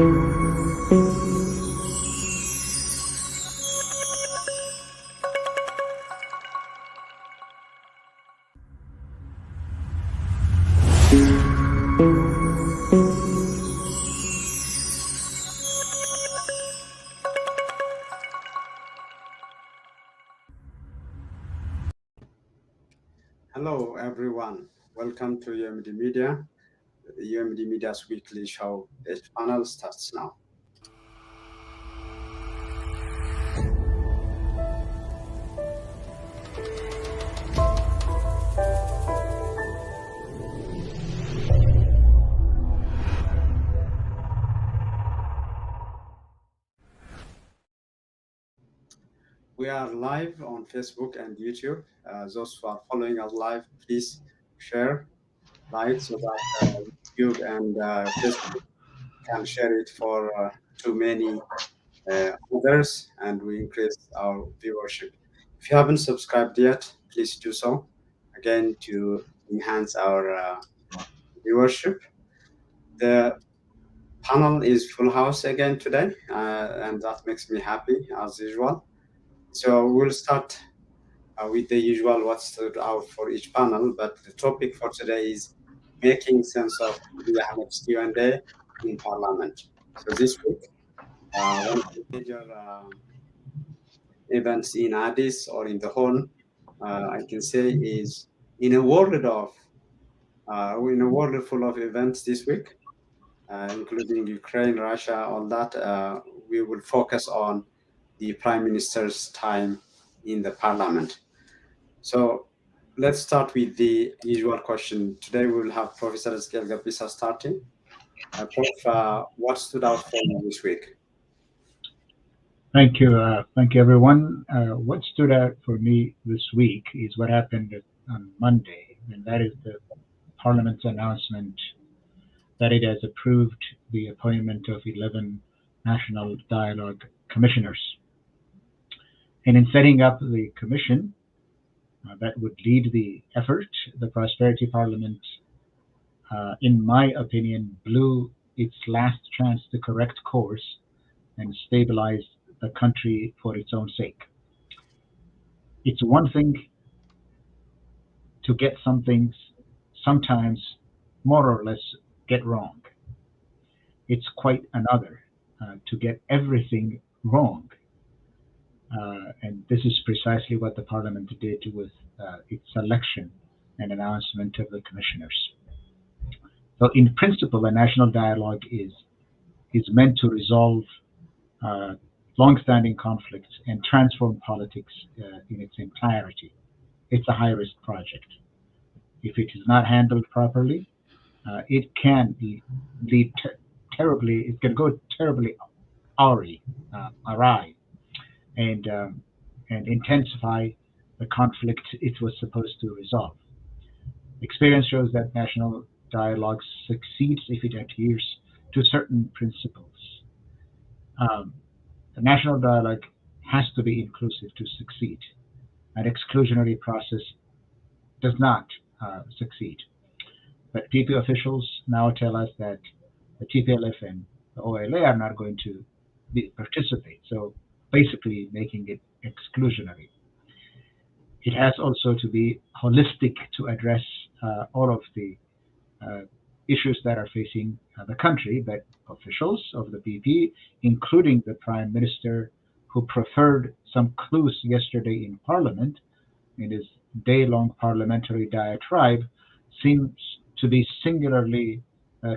Hello, everyone. Welcome to UMD Media. UMD Media's weekly show. Its panel starts now. We are live on Facebook and YouTube. Those who are following us live, please share, like, so that YouTube and Facebook can share it for too many others, and we increase our viewership. If you haven't subscribed yet, please do so. Again, to enhance our viewership. The panel is full house again today, and that makes me happy as usual. So we'll start with the usual what stood out for each panel, but the topic for today is making sense of Abiy Ahmed's Q&A in Parliament. So this week, one of the major events in Addis or in the Horn, I can say, is in a world full of events this week, including Ukraine, Russia, all that. We will focus on the Prime Minister's time in the Parliament. So let's start with the usual question. Today we will have Professor Ezekiel Gabisa starting. Prof, what stood out for you this week? Thank you, everyone. What stood out for me this week is what happened on Monday, and that is the Parliament's announcement that it has approved the appointment of 11 National Dialogue Commissioners. And in setting up the commission that would lead the effort, the Prosperity Parliament, in my opinion, blew its last chance to correct course and stabilize the country for its own sake. It's one thing to get some things sometimes more or less get wrong. It's quite another to get everything wrong. And this is precisely what the Parliament did with its selection and announcement of the commissioners. So in principle, a national dialogue is meant to resolve long-standing conflicts and transform politics in its entirety. It's a high-risk project. If it is not handled properly, it can lead terribly. It can go terribly awry, and intensify the conflict it was supposed to resolve. Experience shows that national dialogue succeeds if it adheres to certain principles. The national dialogue has to be inclusive to succeed. An exclusionary process does not succeed. But PP officials now tell us that the TPLF and the OLA are not going to participate, so basically making it exclusionary. It has also to be holistic to address all of the issues that are facing the country, but officials of the PP, including the Prime Minister, who preferred some clues yesterday in Parliament in his day-long parliamentary diatribe, seems to be singularly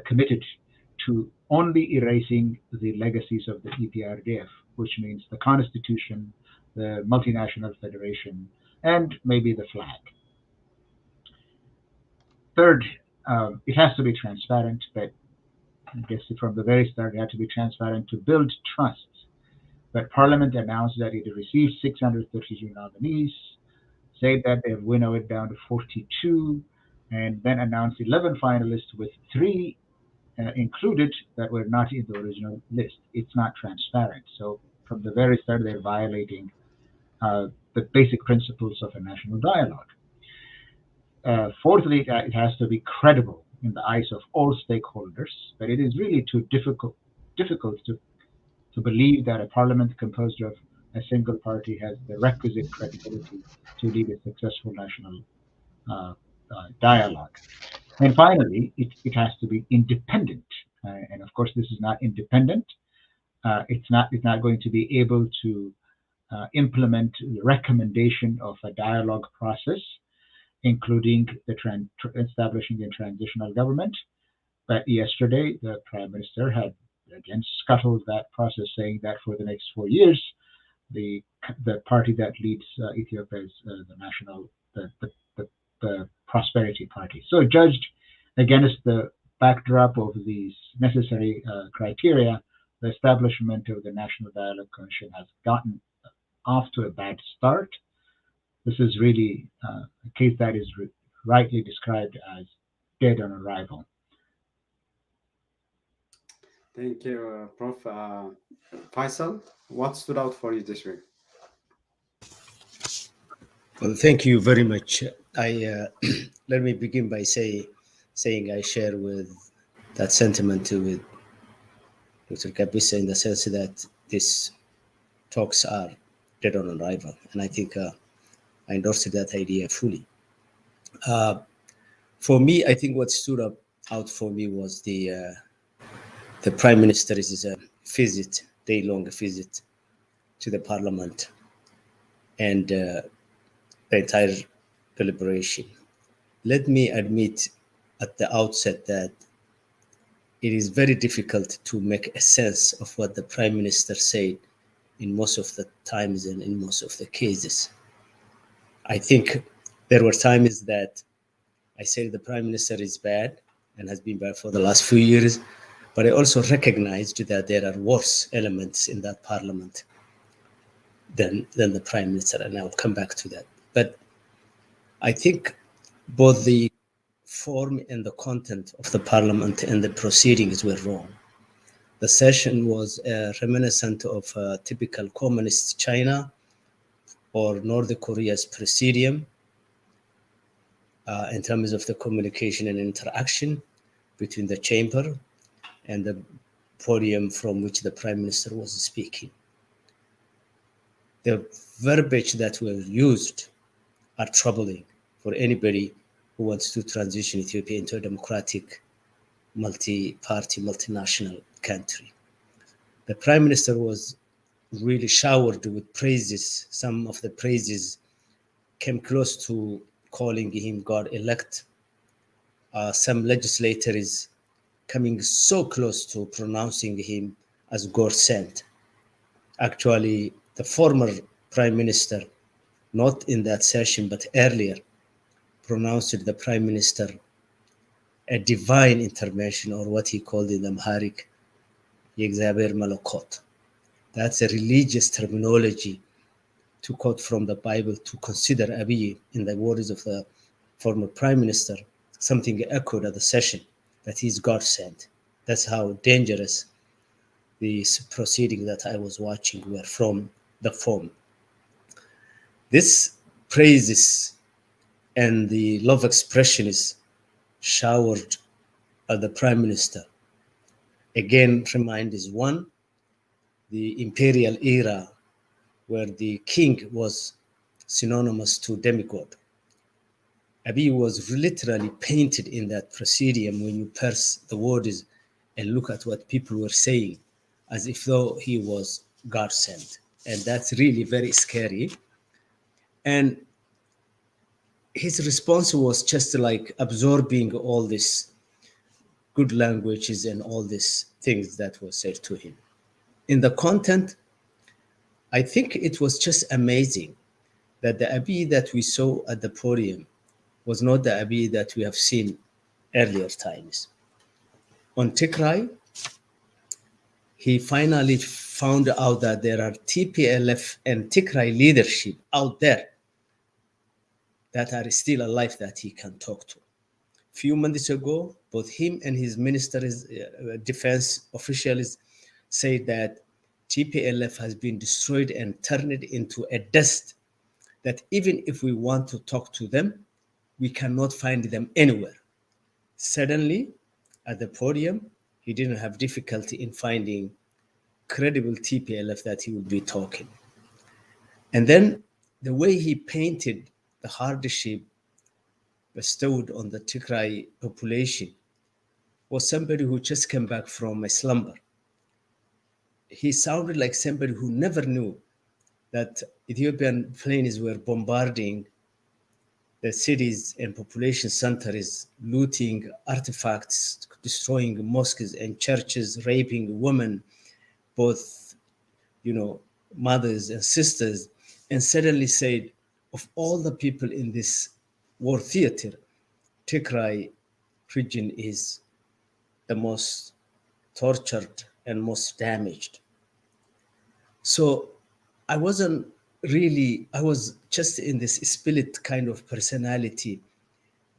committed to only erasing the legacies of the EPRDF, which means the Constitution, the multinational federation, and maybe the flag. Third, it has to be transparent, but I guess from the very start it had to be transparent to build trust. But Parliament announced that it received 632 nominees, said that they've winnowed it down to 42, and then announced 11 finalists with 3 included that were not in the original list. It's not transparent. So from the very start, they're violating the basic principles of a national dialogue. Fourthly, it has to be credible in the eyes of all stakeholders, but it is really too difficult difficult to believe that a parliament composed of a single party has the requisite credibility to lead a successful national dialogue. And finally, it has to be independent. And of course, this is not independent. It's not going to be able to implement the recommendation of a dialogue process, including establishing a transitional government. But yesterday, the prime minister had again scuttled that process, saying that for the next 4 years, the the party that leads Ethiopia is the national the Prosperity Party. So, judged against the backdrop of these necessary criteria, the establishment of the National Dialogue Commission has gotten off to a bad start. This is really a case that is rightly described as dead on arrival. Thank you, Prof. Faisal, what stood out for you this week? Well, thank you very much. I let me begin by saying I share with that sentiment with Dr. Kabisa in the sense that these talks are dead on arrival, and I think I endorse that idea fully. For me, I think what stood out for me was the Prime Minister's visit, day-long visit to the Parliament, and the entire deliberation. Let me admit at the outset that it is very difficult to make a sense of what the Prime Minister said in most of the times and in most of the cases. I think there were times that I said the Prime Minister is bad and has been bad for the last few years, but I also recognized that there are worse elements in that Parliament than the Prime Minister, and I'll come back to that. But I think both the form and the content of the Parliament and the proceedings were wrong. The session was reminiscent of typical communist China or North Korea's presidium in terms of the communication and interaction between the chamber and the podium from which the Prime Minister was speaking. The verbiage that were used are troubling for anybody who wants to transition Ethiopia into a democratic, multi-party, multinational country. The Prime Minister was really showered with praises. Some of the praises came close to calling him God-elect. Some legislators coming so close to pronouncing him as God-sent. Actually, the former Prime Minister, not in that session, but earlier, pronounced the Prime Minister a divine intervention, or what he called in Amharic, Yegzaber Malakot. That's a religious terminology to quote from the Bible to consider Abiy, in the words of the former Prime Minister, something echoed at the session, that he's God sent. That's how dangerous these proceedings that I was watching were from the form. This praises and the love expression is showered at the Prime Minister. Again, remind is one, the imperial era where the king was synonymous to demigod. Abiy was literally painted in that presidium when you parse the words and look at what people were saying, as if though he was God sent. And that's really very scary. And his response was just like absorbing all these good languages and all these things that were said to him. In the content, I think it was just amazing that the Abiy that we saw at the podium was not the Abiy that we have seen earlier times. On Tigray, he finally found out that there are TPLF and Tigray leadership out there that are still alive that he can talk to. A few months ago, both him and his minister's defense officials said that TPLF has been destroyed and turned into a dust, that even if we want to talk to them, we cannot find them anywhere. Suddenly, at the podium, he didn't have difficulty in finding credible TPLF that he would be talking. And then the way he painted the hardship bestowed on the Tigray population was somebody who just came back from a slumber. He sounded like somebody who never knew that Ethiopian planes were bombarding the cities and population centers, looting artifacts, destroying mosques and churches, raping women, both, mothers and sisters, and suddenly said, of all the people in this war theater, Tigray region is the most tortured and most damaged. So I was just in this split kind of personality.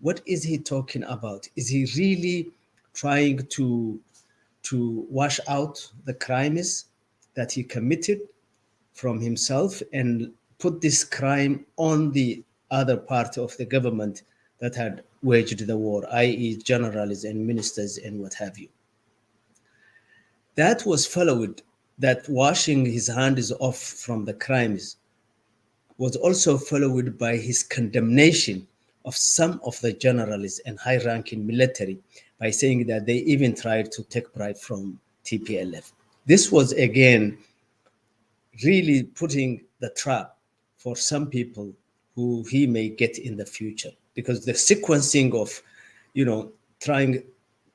What is he talking about? Is he really trying to wash out the crimes that he committed from himself and put this crime on the other part of the government that had waged the war, i.e. generals and ministers and what have you? That was followed, that washing his hands off from the crimes was also followed by his condemnation of some of the generals and high-ranking military by saying that they even tried to take bribe from TPLF. This was, again, really putting the trap for some people who he may get in the future, because the sequencing of, trying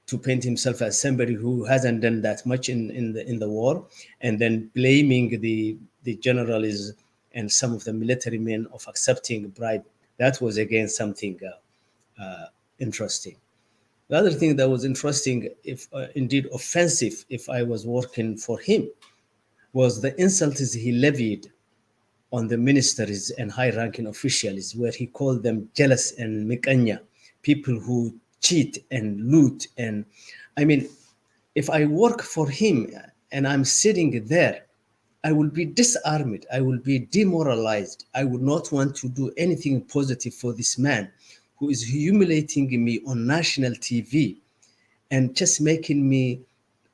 to paint himself as somebody who hasn't done that much in the war, and then blaming the generals and some of the military men of accepting bribe, that was again something interesting. The other thing that was interesting, if indeed offensive, if I was working for him, was the insults he levied on the ministers and high-ranking officials, where he called them jealous and mikanya, people who cheat and loot. And I mean, if I work for him and I'm sitting there, I will be disarmed, I will be demoralized. I would not want to do anything positive for this man who is humiliating me on national TV and just making me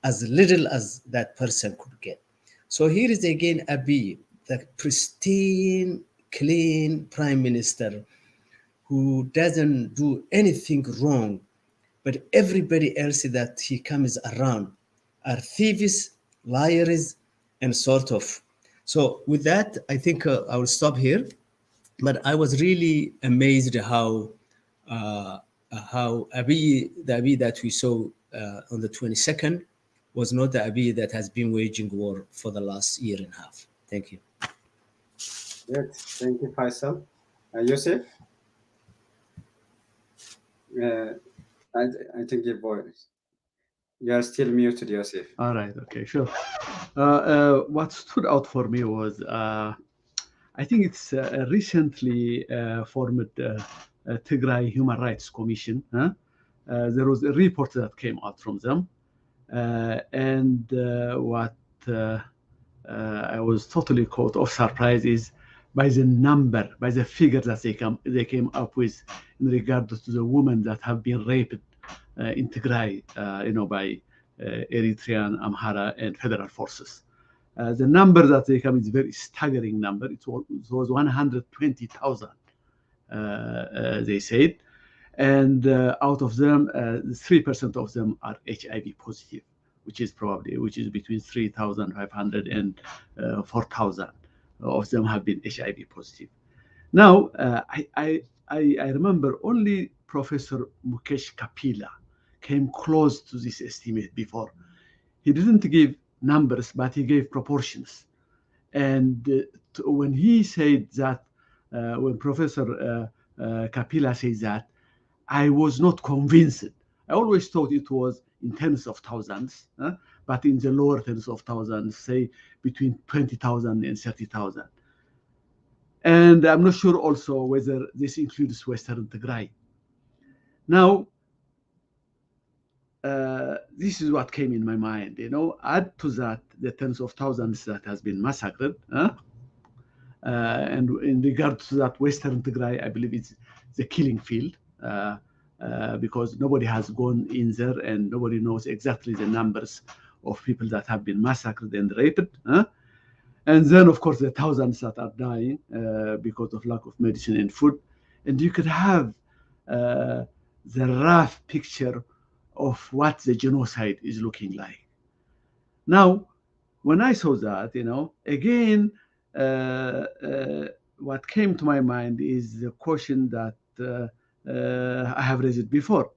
as little as that person could get. So here is again Abiy, the pristine, clean prime minister who doesn't do anything wrong, but everybody else that he comes around are thieves, liars, and sort of. So with that, I think I will stop here. But I was really amazed how Abiy, the Abiy that we saw on the 22nd, was not the Abiy that has been waging war for the last year and a half. Thank you. Good. Thank you, Faisal. Yusuf? I think your voice. You are still muted, Yusuf. All right. Okay. Sure. What stood out for me was I think it's a recently formed Tigray Human Rights Commission. There was a report that came out from them, and what I was totally caught off surprise is by the number, by the figure that they came up with in regard to the women that have been raped in Tigray, by Eritrean, Amhara, and federal forces. The number that they come is a very staggering number. It was 120,000, they said. And out of them, 3% of them are HIV positive, which is between 3,500 and 4,000 of them have been HIV positive. Now, I remember only Professor Mukesh Kapila came close to this estimate before. He didn't give numbers, but he gave proportions. And when he said that, when Professor Kapila says that, I was not convinced. I always thought it was in tens of thousands, but in the lower tens of thousands, say between 20,000 and 30,000. And I'm not sure also whether this includes Western Tigray. Now, this is what came in my mind. Add to that the tens of thousands that has been massacred, and in regard to that Western Tigray, I believe it's the killing field. because nobody has gone in there and nobody knows exactly the numbers of people that have been massacred and raped. And then, of course, the thousands that are dying because of lack of medicine and food. And you could have the rough picture of what the genocide is looking like. Now, when I saw that, again, what came to my mind is the question that I have raised before.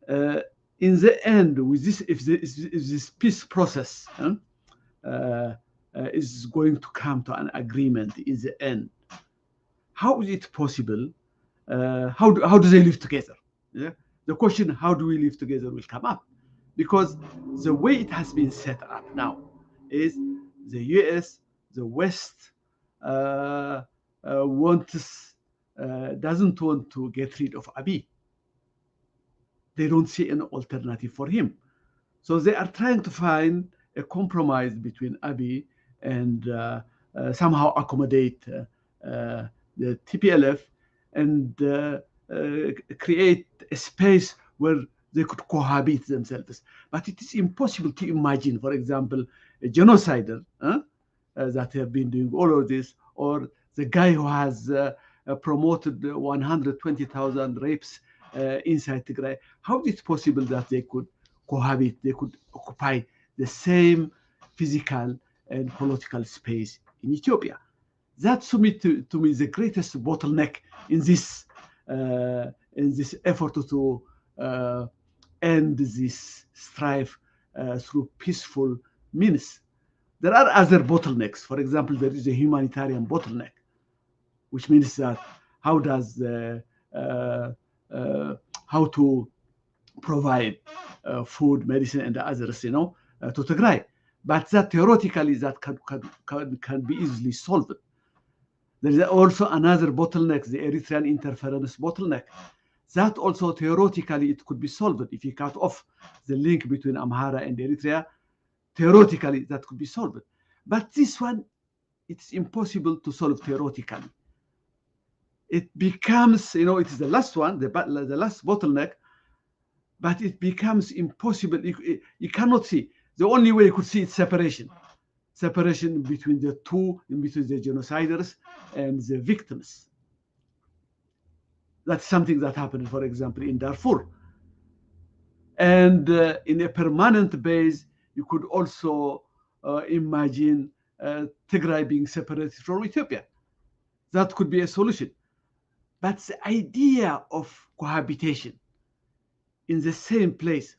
In the end, with this, if this peace process is going to come to an agreement in the end, how is it possible? How do they live together? Yeah? The question, how do we live together, will come up, because the way it has been set up now is the US, the West, doesn't want to get rid of Abiy. They don't see an alternative for him. So they are trying to find a compromise between Abiy and somehow accommodate the TPLF and create a space where they could cohabit themselves. But it is impossible to imagine, for example, a genocider that have been doing all of this, or the guy who has promoted 120,000 rapes inside Tigray. How is it possible that they could cohabit, they could occupy the same physical and political space in Ethiopia? That's to me the greatest bottleneck in this effort to end this strife through peaceful means. There are other bottlenecks. For example, there is a humanitarian bottleneck, which means that how to provide food, medicine, and others, to Tigray. But that theoretically that can be easily solved. There is also another bottleneck, the Eritrean interference bottleneck. That also theoretically it could be solved if you cut off the link between Amhara and Eritrea. Theoretically that could be solved. But this one, it's impossible to solve theoretically. It becomes, it is the last one, the last bottleneck, but it becomes impossible. You cannot see. The only way you could see is separation between the two, between the genociders and the victims. That's something that happened, for example, in Darfur. And in a permanent base, you could also imagine Tigray being separated from Ethiopia. That could be a solution. But the idea of cohabitation in the same place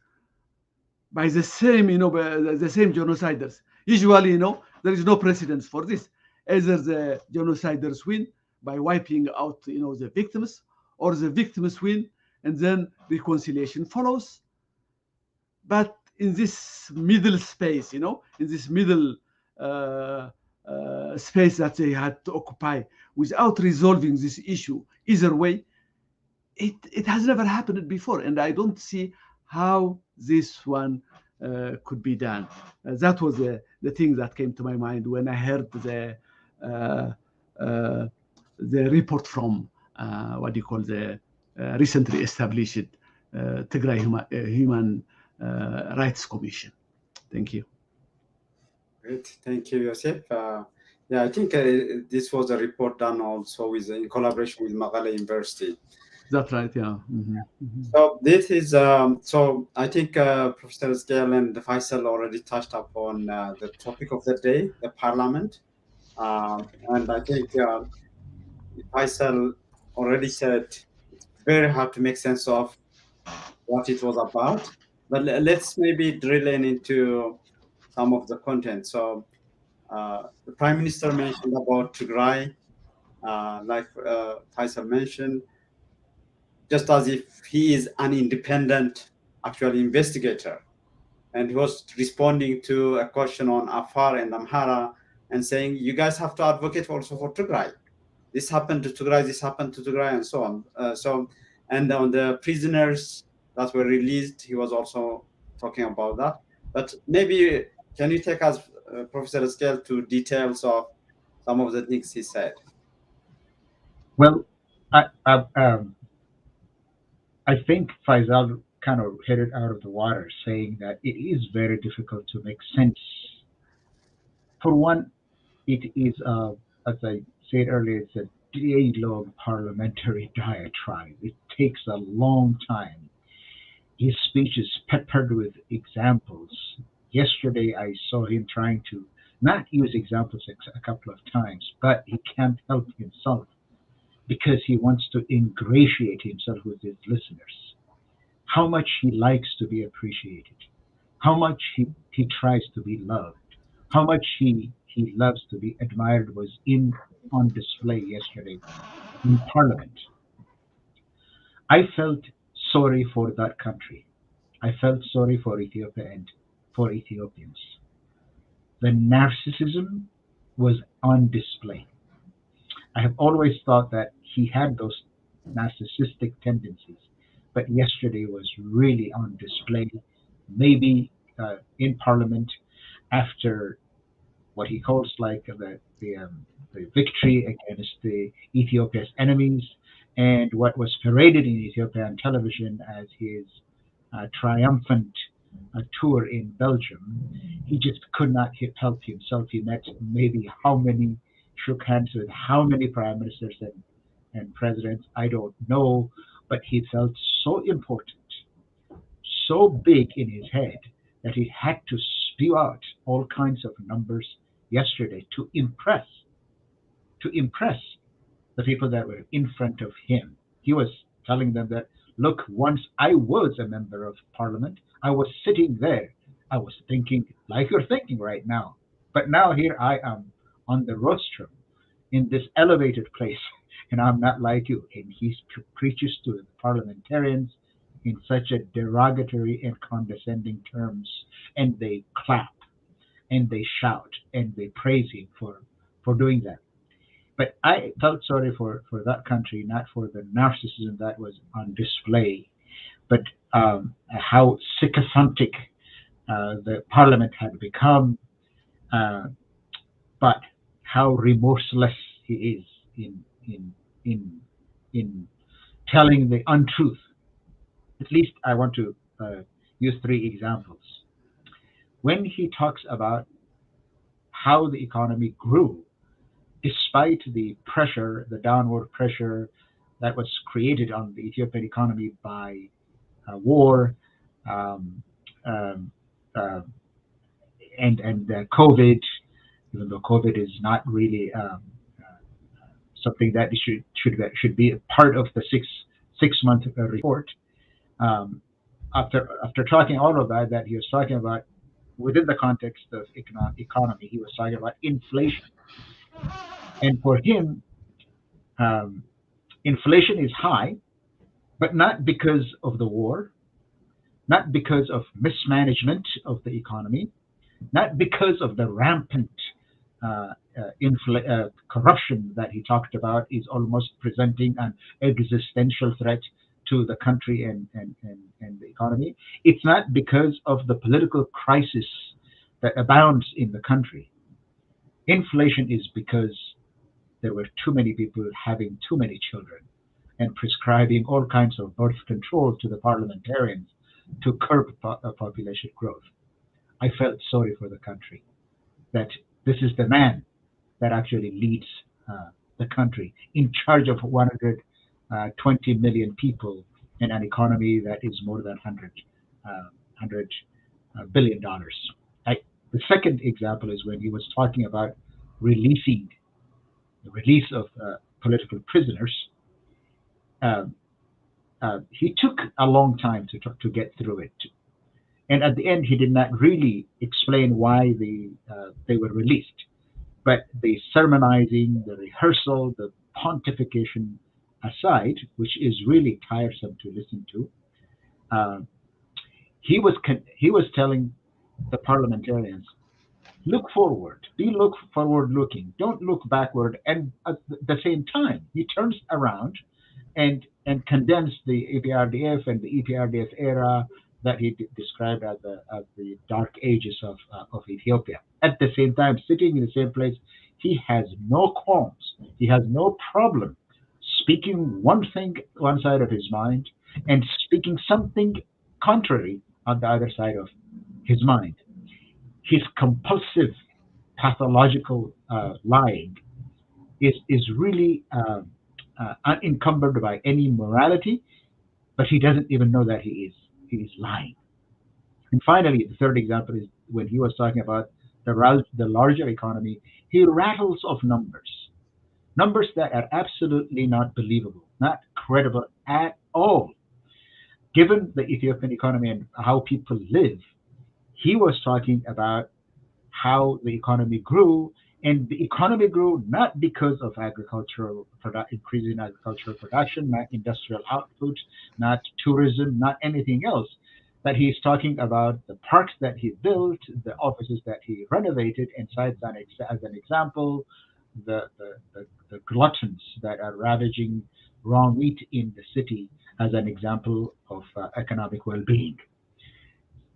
by the same, the same genociders, usually, there is no precedence for this. Either the genociders win by wiping out, the victims, or the victims win and then reconciliation follows. But in this middle space, in this middle space that they had to occupy without resolving this issue either way, it has never happened before, and I don't see how this one could be done. That was the thing that came to my mind when I heard the report from the recently established Tigray Human Rights Commission. Thank you. Great, thank you, Yosef. Yeah, I think this was a report done also in collaboration with Magala University. That's right, yeah. Mm-hmm. Mm-hmm. So this is, so I think Professor Scale and Faisal already touched upon the topic of the day, the parliament. And I think Faisal already said it's very hard to make sense of what it was about. But let's maybe drill into some of the content. So the Prime Minister mentioned about Tigray, like Faisal mentioned, just as if he is an independent actual investigator. And he was responding to a question on Afar and Amhara and saying, you guys have to advocate also for Tigray. This happened to Tigray, this happened to Tigray, and so on. And on the prisoners that were released, he was also talking about that. But maybe, can you take us, Professor Eskel, to details of some of the things he said? Well, I think Faisal kind of hit it out of the water, saying that it is very difficult to make sense. For one, it is, as I said earlier, it's a day-long parliamentary diatribe. It takes a long time. His speech is peppered with examples. Yesterday, I saw him trying to not use examples a couple of times, but he can't help himself because he wants to ingratiate himself with his listeners. How much he likes to be appreciated, how much he tries to be loved, how much he loves to be admired was in on display yesterday in Parliament. I felt sorry for that country. I felt sorry for Ethiopia and for Ethiopians. The narcissism was on display. I have always thought that he had those narcissistic tendencies, but yesterday was really on display. Maybe in Parliament after what he calls like the victory against the Ethiopia's enemies, and what was paraded in Ethiopian television as his triumphant tour in Belgium. He just could not help himself. He met maybe how many, shook hands with how many prime ministers and presidents, I don't know, but he felt so important, so big in his head that he had to spew out all kinds of numbers yesterday to impress the people that were in front of him. He was telling them that, look, once I was a member of parliament, I was sitting there. I was thinking like you're thinking right now. But now here I am on the rostrum in this elevated place, and I'm not like you. And he preaches to the parliamentarians in such a derogatory and condescending terms, and they clap and they shout and they praise him for doing that. But I felt sorry for that country, not for the narcissism that was on display, but how sycophantic the parliament had become, uh, but how remorseless he is in in telling the untruth. At least I want to use three examples. When he talks about how the economy grew despite the pressure, the downward pressure that was created on the Ethiopian economy by war, um, um, uh, and COVID, even though COVID is not really something that should be a part of the six month report. Um, after talking all of that he was talking about within the context of economy, he was talking about inflation, and for him, um, inflation is high, but not because of the war, not because of mismanagement of the economy, not because of the rampant corruption that he talked about is almost presenting an existential threat to the country and the economy. It's not because of the political crisis that abounds in the country. Inflation is because there were too many people having too many children and prescribing all kinds of birth control to the parliamentarians to curb population growth. I felt sorry for the country that this is the man that actually leads the country in charge of 120 million people in an economy that is more than $100 billion dollars. The second example is when he was talking about releasing the release of political prisoners. Um, he took a long time to get through it, and at the end, he did not really explain why they were released. But the sermonizing, the rehearsal, the pontification aside, which is really tiresome to listen to, uh, he was telling the parliamentarians, look forward, look forward looking, don't look backward. And at the same time, he turns around and condemns the EPRDF and the EPRDF era that he described as the dark ages of Ethiopia. At the same time, sitting in the same place, he has no qualms. He has no problem speaking one thing, one side of his mind, and speaking something contrary on the other side of his mind. His compulsive, pathological lying is really unencumbered by any morality, but he doesn't even know that he is lying. And finally, the third example is when he was talking about the larger economy, he rattles off numbers that are absolutely not believable, not credible at all. Given the Ethiopian economy and how people live, he was talking about how the economy grew, and the economy grew not because of increase in agricultural production, not industrial output, not tourism, not anything else. But he's talking about the parks that he built, the offices that he renovated, and cites as an example the gluttons that are ravaging raw meat in the city as an example of economic well-being.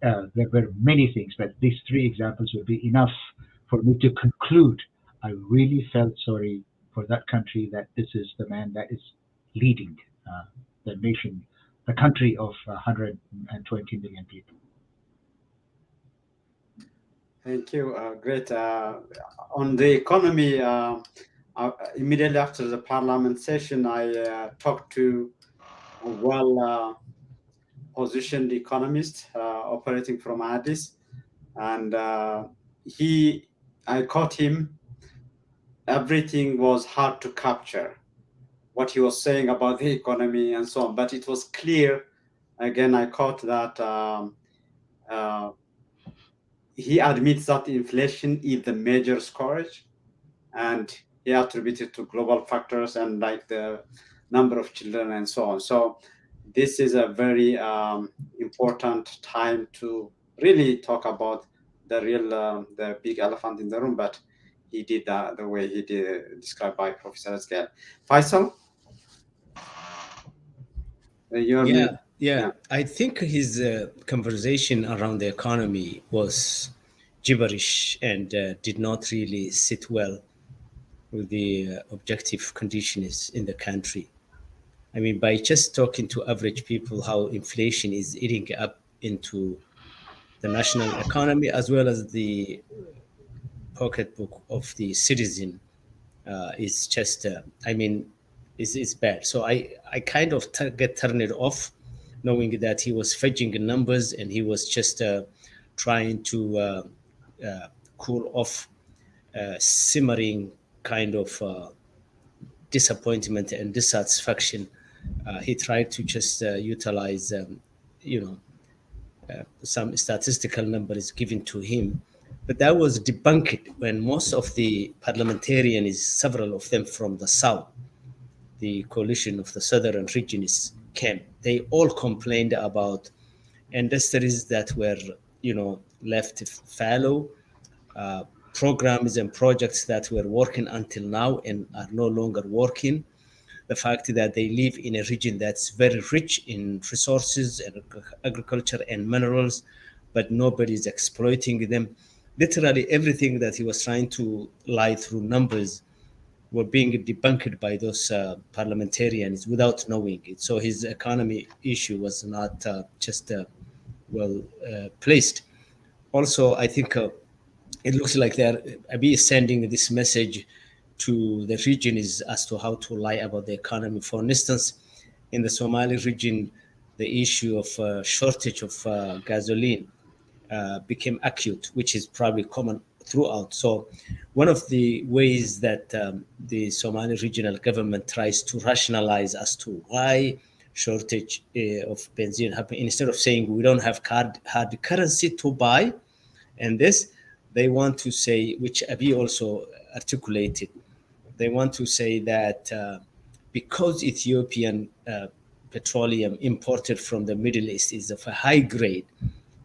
There were many things, but these three examples would be enough for me to conclude. I really felt sorry for that country, that this is the man that is leading the nation, the country of 120 million people. Thank you. Great. On the economy, immediately after the parliament session, I talked to a well-positioned economist operating from Addis, and I caught him. Everything was hard to capture, what he was saying about the economy and so on, but it was clear. Again, I caught that uh, he admits that inflation is the major scourge, and he attributed to global factors and like the number of children and so on. So this is a very important time to really talk about the big elephant in the room, but he did that the way he did described by Professor Eskel. Faisal, you're Yeah, mute. yeah. Yeah. I think his conversation around the economy was gibberish and did not really sit well with the objective conditions in the country. I mean, by just talking to average people, how inflation is eating up into the national economy as well as the pocketbook of the citizen is just, I mean, is bad. So I kind of get turned off knowing that he was fudging numbers and he was just trying to cool off simmering kind of disappointment and dissatisfaction. He tried to just utilize, you know, some statistical numbers given to him, but that was debunked when most of the parliamentarians, several of them from the south, the coalition of the southern regions, came. They all complained about industries that were, left fallow, programs and projects that were working until now and are no longer working. The fact that they live in a region that's very rich in resources and agriculture and minerals, but nobody is exploiting them. Literally everything that he was trying to lie through numbers were being debunked by those parliamentarians without knowing it. So his economy issue was not just well placed. Also, I think it looks like Abiy is sending this message to the region is as to how to lie about the economy. For instance, in the Somali region, the issue of shortage of gasoline became acute, which is probably common throughout. So one of the ways that the Somali regional government tries to rationalize as to why shortage of benzene happened, instead of saying we don't have hard currency to buy, and this, they want to say, which Abiy also articulated, they want to say that because Ethiopian petroleum imported from the Middle East is of a high grade,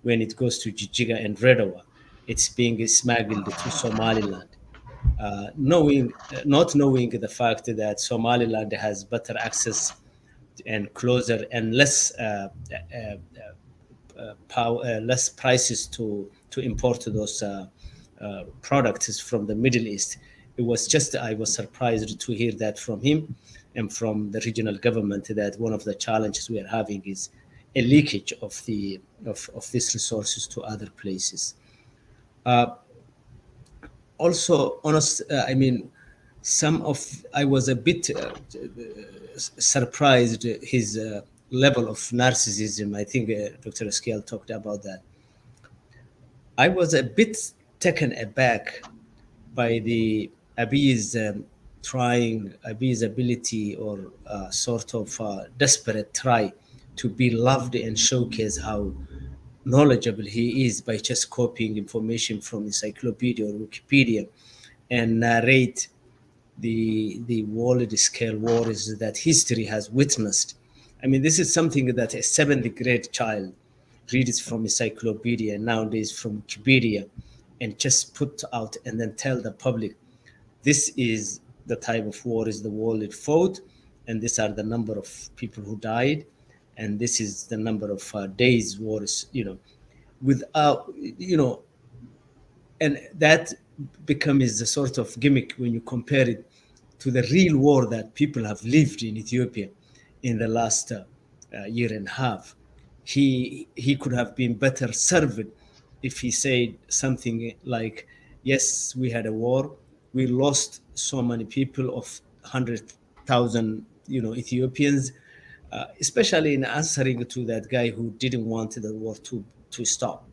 when it goes to Jijiga and Redawa, it's being smuggled to Somaliland. Not knowing the fact that Somaliland has better access and closer and less less prices to import those products from the Middle East. It was just I was surprised to hear that from him, and from the regional government that one of the challenges we are having is a leakage of these resources to other places. Also, I mean, I was a bit surprised his level of narcissism. I think Dr. Esquel talked about that. I was a bit taken aback by the Abiy's Abiy's ability or sort of desperate try to be loved and showcase how knowledgeable he is by just copying information from encyclopedia or Wikipedia and narrate the world scale wars that history has witnessed. I mean, this is something that a 7th grade child reads from encyclopedia and nowadays from Wikipedia and just put out and then tell the public, this is the type of wars the world fought, and these are the number of people who died, and this is the number of days wars, without, and that becomes a sort of gimmick when you compare it to the real war that people have lived in Ethiopia in the last year and a half. He could have been better served if he said something like, yes, we had a war, we lost so many people of 100,000 Ethiopians, especially in answering to that guy who didn't want the war to stop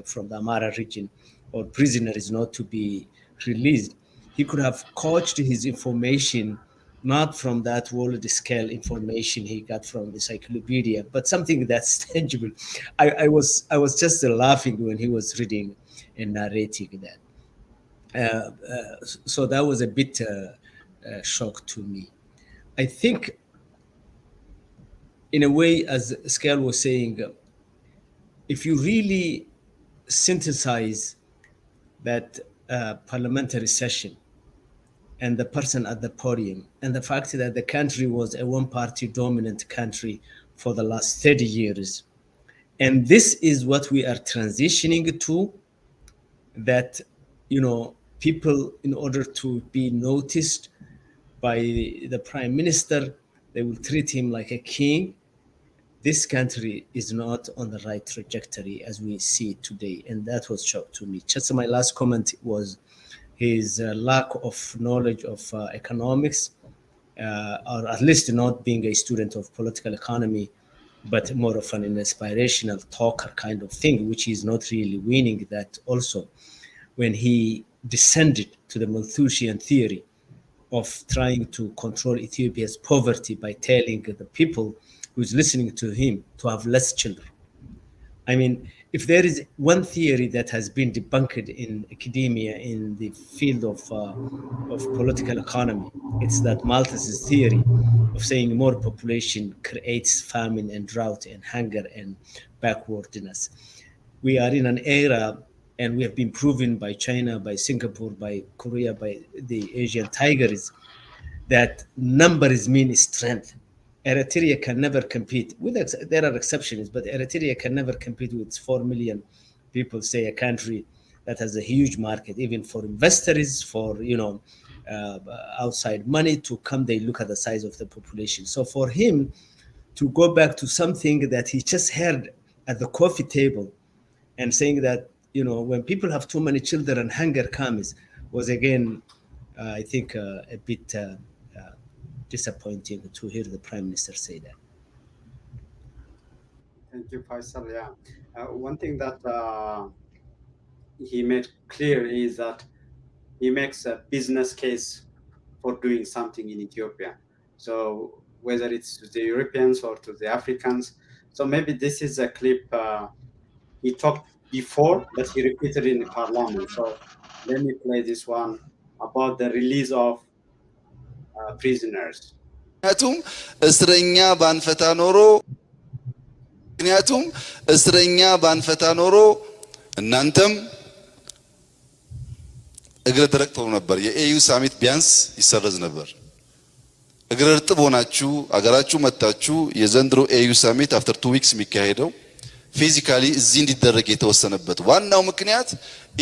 from the Amara region, or prisoners not to be released. He could have couched his information not from that world scale information he got from the encyclopedia, but something that's tangible. I was just laughing when he was reading and narrating that. So that was a bit shock to me. I think, in a way, as Scale was saying, if you really synthesize that parliamentary session and the person at the podium and the fact that the country was a one-party dominant country for the last 30 years, and this is what we are transitioning to, that people, in order to be noticed by the prime minister, they will treat him like a king. This country is not on the right trajectory as we see it today, and that was shock to me. Just my last comment was his lack of knowledge of economics, or at least not being a student of political economy, but more of an inspirational talker kind of thing, which is not really winning that also. When he descended to the Malthusian theory of trying to control Ethiopia's poverty by telling the people who's listening to him to have less children. I mean, if there is one theory that has been debunked in academia in the field of political economy, it's that Malthus's theory of saying more population creates famine and drought and hunger and backwardness. We are in an era, and we have been proven by China, by Singapore, by Korea, by the Asian tigers, that numbers mean strength. Eritrea can never compete with, there are exceptions, but Eritrea can never compete with 4 million people, say a country that has a huge market, even for investors, for outside money to come. They look at the size of the population. So for him to go back to something that he just heard at the coffee table and saying that when people have too many children and hunger comes, was again, I think, a bit disappointing to hear the Prime Minister say that. Thank you, Faisal. Yeah, one thing that he made clear is that he makes a business case for doing something in Ethiopia. So whether it's to the Europeans or to the Africans. So maybe this is a clip he talked before, but he repeated in the parliament. So let me play this one about the release of prisoners. ምክንያቱም እስረኛ ባንፈታ ኖሮ እናንተም እግረ ደረቅ ትሆኑ ነበር። የኤዩ ሳሚት ቢያንስ ይሰረዝ ነበር። እግረ እርጥብ ሆናችሁ አገራችሁ መጣችሁ። የዘንድሮ ኤዩ ሳሚት አፍተር 2 ዊክስ የሚካሄደው ፊዚካሊ እዚህ እንዲደረግ የተወሰነበት ዋናው ምክንያት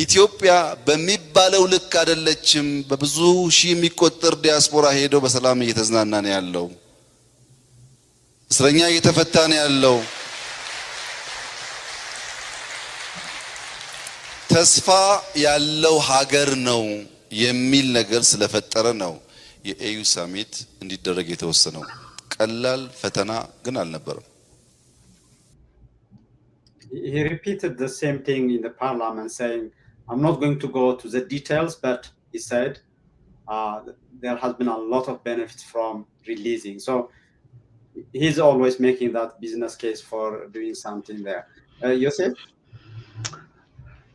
ኢትዮጵያ በሚባለው ልክ አይደለችም። በብዙ ሺህ የሚቆጠር ዲያስፖራ ሄዶ በሰላም እየተዝናና ነው ያለው። እስረኛ እየተፈታ ነው ያለው። ተስፋ ያለው ሀገር ነው የሚል ነገር ስለፈጠረ ነው የኤዩ ሳሚት እንዲደረግ የተወሰነው። ቀላል ፈተና ግን አልነበረም። He repeated the same thing in the parliament, saying, I'm not going to go to the details, but he said there has been a lot of benefits from releasing. So he's always making that business case for doing something there. Yosef?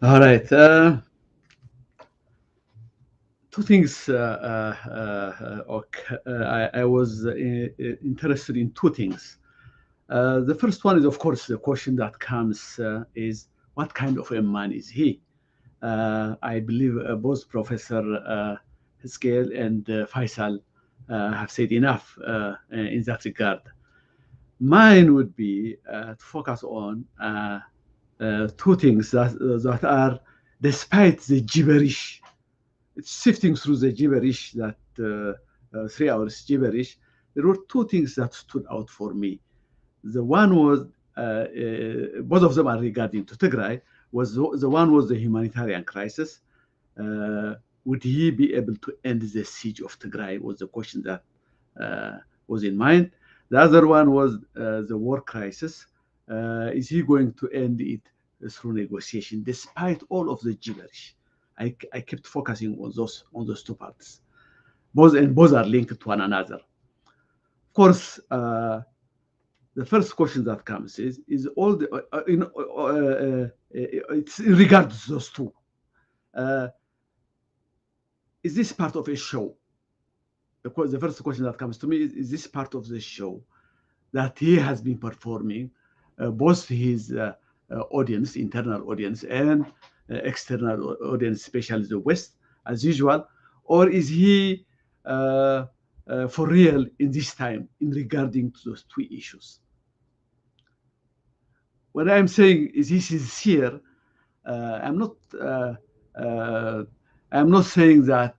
All right. Two things. I was interested in two things. The first one is, of course, the question that comes is, what kind of a man is he? I believe both Professor Hizkel and Faisal have said enough in that regard. Mine would be to focus on two things that are, despite the gibberish, it's sifting through the gibberish, that 3 hours gibberish, there were two things that stood out for me. The one was, both of them are regarding to Tigray. The one was the humanitarian crisis. Would he be able to end the siege of Tigray? Was the question that was in mind. The other one was the war crisis. Is he going to end it through negotiation, despite all of the gibberish? I kept focusing on those two parts. Both are linked to one another. Of course, the first question that comes is all the it's in regard to those two. Is this part of a show? The first question that comes to me is this part of the show that he has been performing, both his audience, internal audience, and external audience, especially the West, as usual, or is he for real in this time in regarding to those two issues? What I'm saying is he sincere. I'm not saying that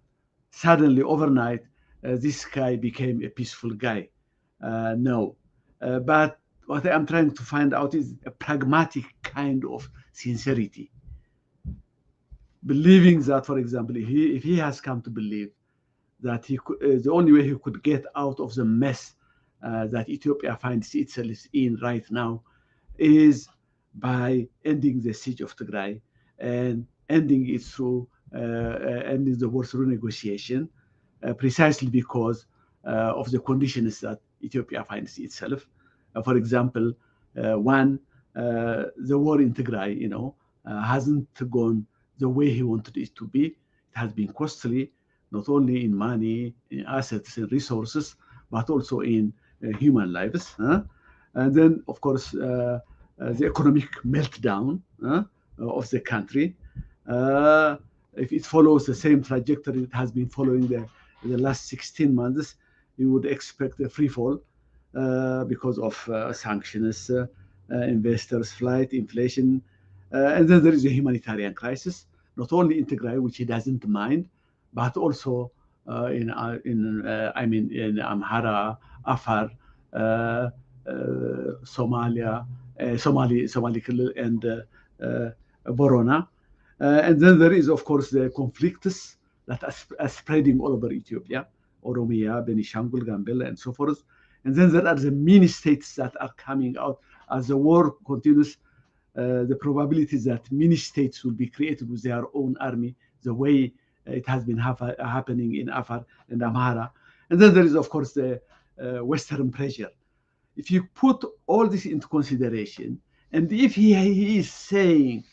suddenly overnight this guy became a peaceful guy. No, but what I'm trying to find out is a pragmatic kind of sincerity. Believing that, for example, if he has come to believe that the only way he could get out of the mess that Ethiopia finds itself in right now is by ending the siege of Tigray and ending it through ending the war through negotiation, precisely because of the conditions that Ethiopia finds itself. For example, the war in Tigray, hasn't gone the way he wanted it to be. It has been costly, not only in money, in assets and resources, but also in human lives. And then, of course, the economic meltdown of the country. If it follows the same trajectory it has been following the last 16 months, you would expect a free fall because of sanctions, investors' flight, inflation. And then there is a humanitarian crisis, not only in Tigray, which he doesn't mind, but also in Amhara, Afar, Somalia, Somali and Borona. And then there is, of course, the conflicts that are spreading all over Ethiopia, Oromia, Benishangul, Gambela, and so forth. And then there are the mini states that are coming out as the war continues. The probability that mini states will be created with their own army, the way it has been happening in Afar and Amhara. And then there is, of course, the Western pressure. If you put all this into consideration, and if he is saying,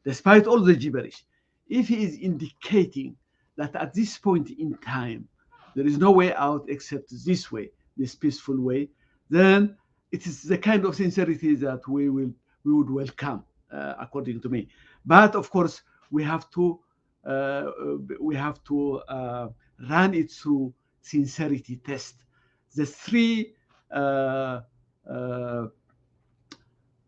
despite all the gibberish, if he is indicating that at this point in time, there is no way out except this way, this peaceful way, then it is the kind of sincerity that we would welcome, according to me. But of course, we have to run it through sincerity test. The three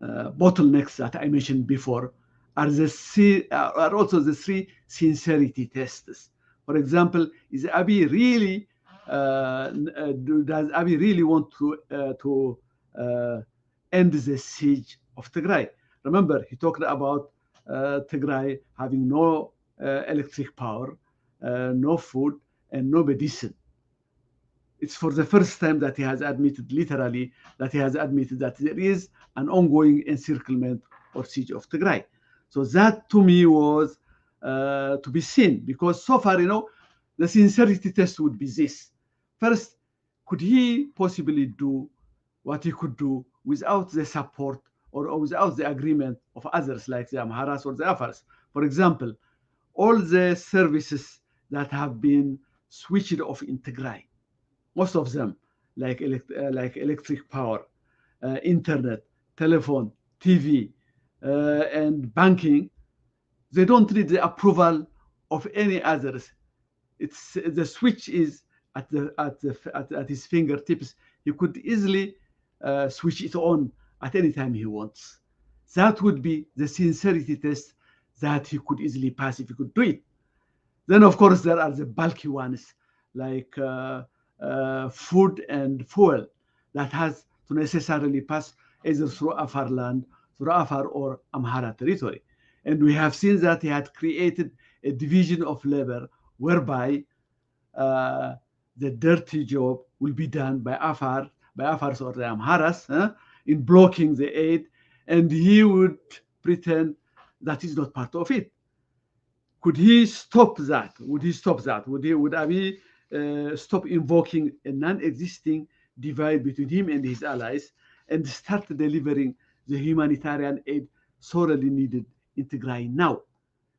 bottlenecks that I mentioned before are also the three sincerity tests. For example, is Abiy really does Abiy really want to end the siege of Tigray? Remember, he talked about Tigray having no electric power, no food, and no medicine. It's for the first time that he has admitted, literally, that he has admitted that there is an ongoing encirclement or siege of Tigray. So that to me was to be seen, because so far, the sincerity test would be this. First, could he possibly do what he could do without the support or without the agreement of others like the Amharas or the Afars? For example, all the services that have been switched off in Tigray, most of them, like electric power, internet, telephone, TV, and banking, they don't need the approval of any others. It's the switch is at his fingertips. He could easily switch it on at any time he wants. That would be the sincerity test that he could easily pass if he could do it. Then, of course, there are the bulky ones like food and fuel that has to necessarily pass either through Afar land, through Afar or Amhara territory. And we have seen that he had created a division of labor whereby the dirty job will be done by Afars or the Amharas in blocking the aid, and he would pretend that is not part of it. Could he stop that? Would he stop that? Would Abiy stop invoking a non-existing divide between him and his allies and start delivering the humanitarian aid sorely needed in Tigray now?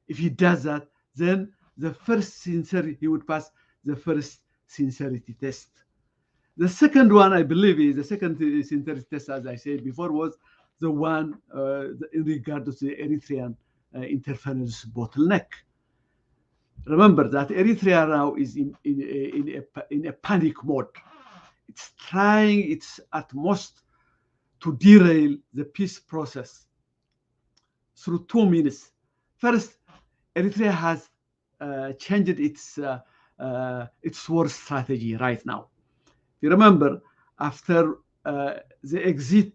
If he does that, then he would pass the first sincerity test. The second one, I believe, is the second sincerity test, as I said before, was the one in regard to the Eritrean interference bottleneck. Remember that Eritrea now is in a panic mode. It's trying its utmost to derail the peace process through 2 means. First, Eritrea has changed its war strategy right now. You remember, after the exit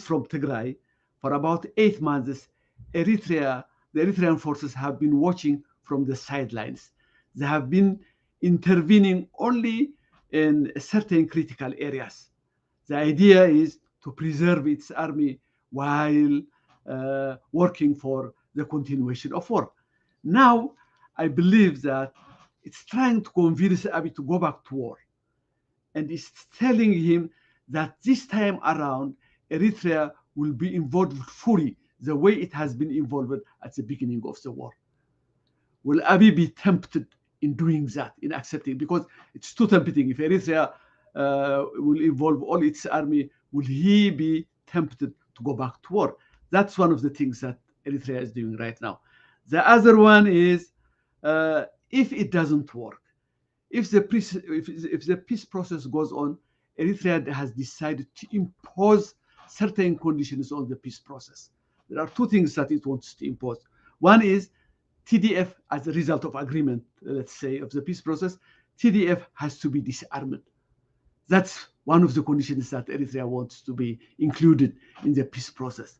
from Tigray, for about 8 months, the Eritrean forces have been watching from the sidelines. They have been intervening only in certain critical areas. The idea is to preserve its army while working for the continuation of war. Now, I believe that it's trying to convince Abiy to go back to war. And it's telling him that this time around, Eritrea will be involved fully the way it has been involved at the beginning of the war. Will Abiy be tempted in doing that, in accepting? Because it's too tempting. If Eritrea will involve all its army, will he be tempted to go back to war? That's one of the things that Eritrea is doing right now. The other one is, if it doesn't work, if the peace process goes on, Eritrea has decided to impose certain conditions on the peace process. There are 2 things that it wants to impose. One is TDF, as a result of agreement, let's say, of the peace process, TDF has to be disarmed. That's one of the conditions that Eritrea wants to be included in the peace process.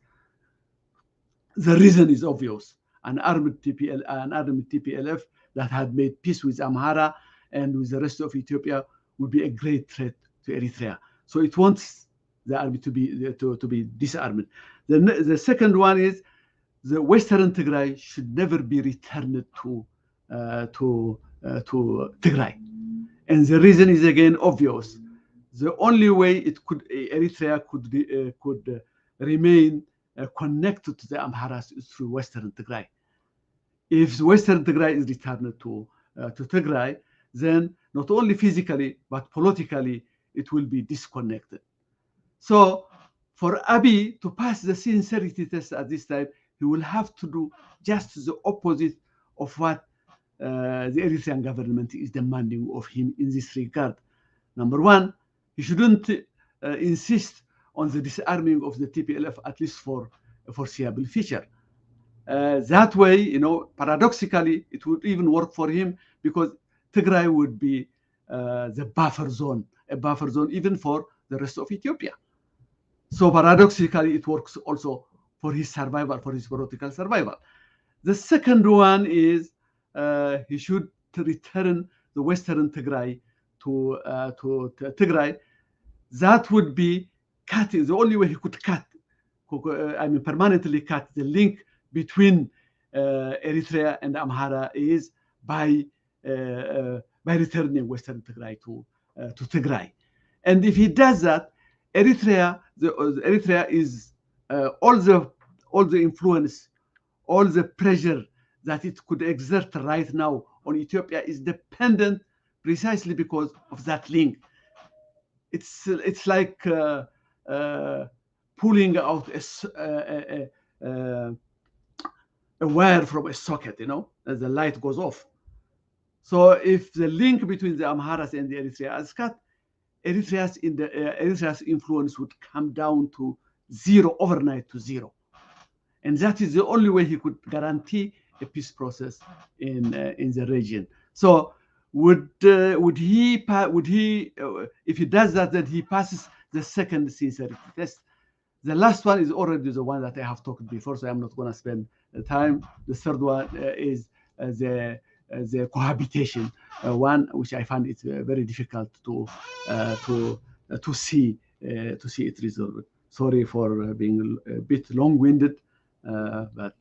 The reason is obvious. An armed TPLF that had made peace with Amhara and with the rest of Ethiopia would be a great threat to Eritrea. So it wants the army to be disarmed. The second one is the Western Tigray should never be returned to Tigray, and the reason is again obvious. The only way Eritrea could remain connected to the Amharas is through Western Tigray. If Western Tigray is returned to Tigray, then not only physically but politically it will be disconnected. So for Abiy to pass the sincerity test at this time, he will have to do just the opposite of what the Eritrean government is demanding of him in this regard. Number one, he shouldn't insist on the disarming of the TPLF, at least for a foreseeable future. That way, you know, paradoxically, it would even work for him, because Tigray would be the buffer zone, a buffer zone even for the rest of Ethiopia. So paradoxically, it works also for his survival, for his political survival. The second one is he should return the Western Tigray to Tigray. That would be cutting. The only way he could cut, permanently cut the link between Eritrea and Amhara is by returning Western Tigray to Tigray. And if he does that, Eritrea is all the influence, all the pressure that it could exert right now on Ethiopia is dependent precisely because of that link. It's like pulling out a wire from a socket, you know, as the light goes off. So if the link between the Amharas and the Eritrea is cut, Eritrea's influence would come down to zero, overnight to zero. And that is the only way he could guarantee a peace process in the region. So would he if he does that, then he passes the second sincerity test. The last one is already the one that I have talked before, so I'm not going to spend the time. The third one is the cohabitation one, which I find it very difficult to see it resolved. Sorry for being a bit long-winded, but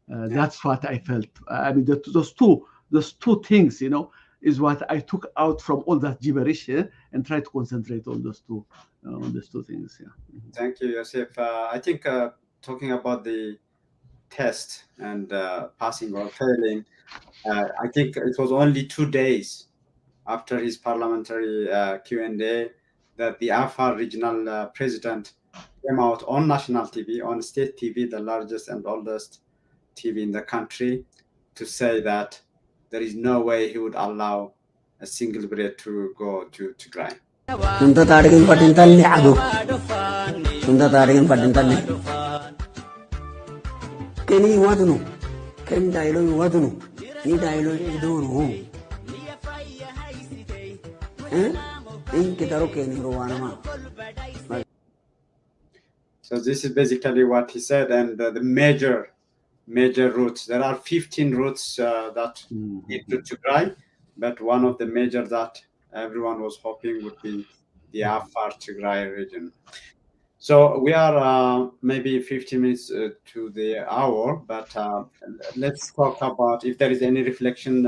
that's what I felt. I mean, those two things, you know, is what I took out from all that gibberish and tried to concentrate on those two things. Yeah. Thank you, Yosef. I think talking about the test and passing or failing, I think it was only 2 days after his parliamentary Q&A that the Afar regional president came out on national TV, on state TV, the largest and oldest TV in the country, to say that there is no way he would allow a single brigade to go to Tigray. So this is basically what he said, and the major routes. There are 15 routes that lead to Tigray, but one of the major that everyone was hoping would be the Afar Tigray region. So we are maybe 15 minutes to the hour, but let's talk about if there is any reflection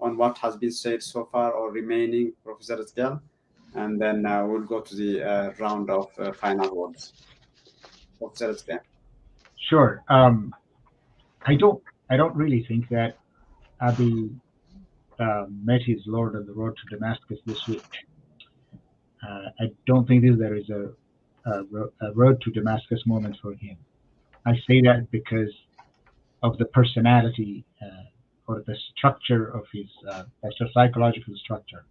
on what has been said so far or remaining, Professor Eskel, and then we'll go to the round of final words. Professor Eskel. Sure. I don't really think that Abiy met his Lord on the road to Damascus this week. I don't think there is a road to Damascus moment for him. I say that because of the personality or the structure of his psychological structure.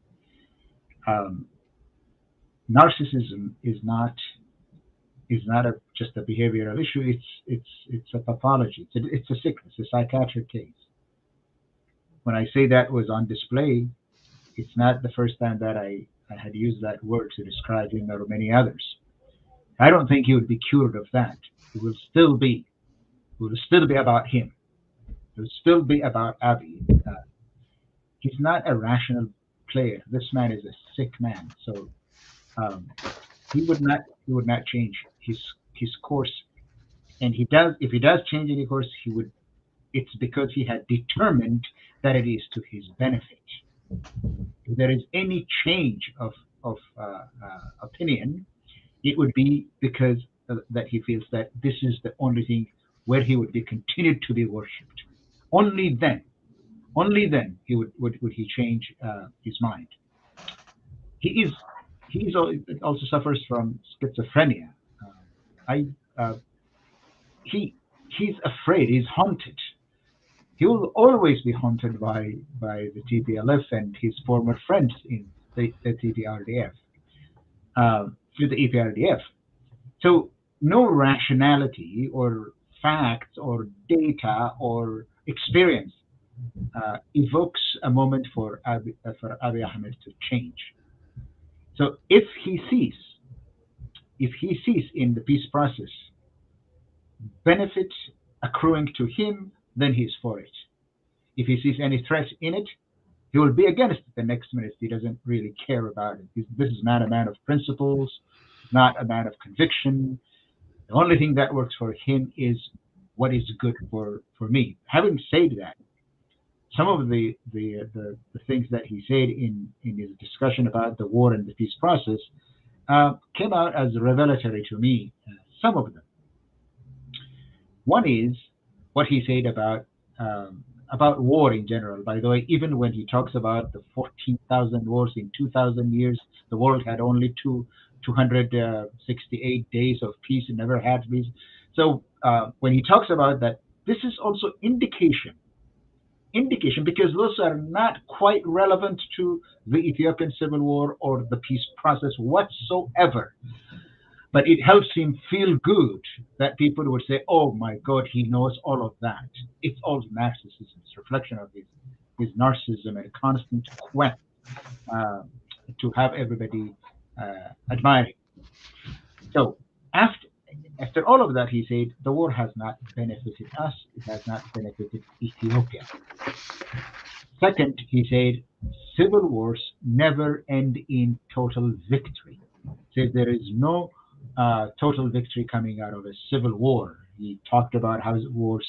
Narcissism is not just a behavioral issue. It's a pathology. It's a sickness, a psychiatric case. When I say that was on display, it's not the first time that I had used that word to describe him or many others. I don't think he would be cured of that. It will still be about him. It will still be about Abiy. He's not a rational player. This man is a sick man. So he would not change his course. And if he does change any course, it's because he had determined that it is to his benefit. If there is any change of opinion, it would be because that he feels that this is the only thing where he would be continued to be worshipped. Only then he would he change his mind. He also suffers from schizophrenia. He's afraid. He's haunted. He will always be haunted by the TPLF and his former friends in the TPRDF, through the EPRDF. So no rationality or facts or data or experience evokes a moment for Abiy Ahmed to change. So if he sees in the peace process benefits accruing to him, then he's for it. If he sees any threat in it, he will be against it the next minute. He doesn't really care about it. This is not a man of principles, not a man of conviction. The only thing that works for him is what is good for me. Having said that, some of the things that he said in his discussion about the war and the peace process came out as revelatory to me. Some of them. One is what he said about war in general. By the way, even when he talks about the 14,000 wars in 2,000 years, the world had only 268 days of peace and never had peace. So when he talks about that, this is also indication, because those are not quite relevant to the Ethiopian civil war or the peace process whatsoever. But it helps him feel good that people would say, oh my God, he knows all of that. It's all narcissism. It's a reflection of his narcissism and a constant quest to have everybody admire him. So after all of that, he said, the war has not benefited us. It has not benefited Ethiopia. Second, he said, civil wars never end in total victory. He said there is no total victory coming out of a civil war. He talked about how wars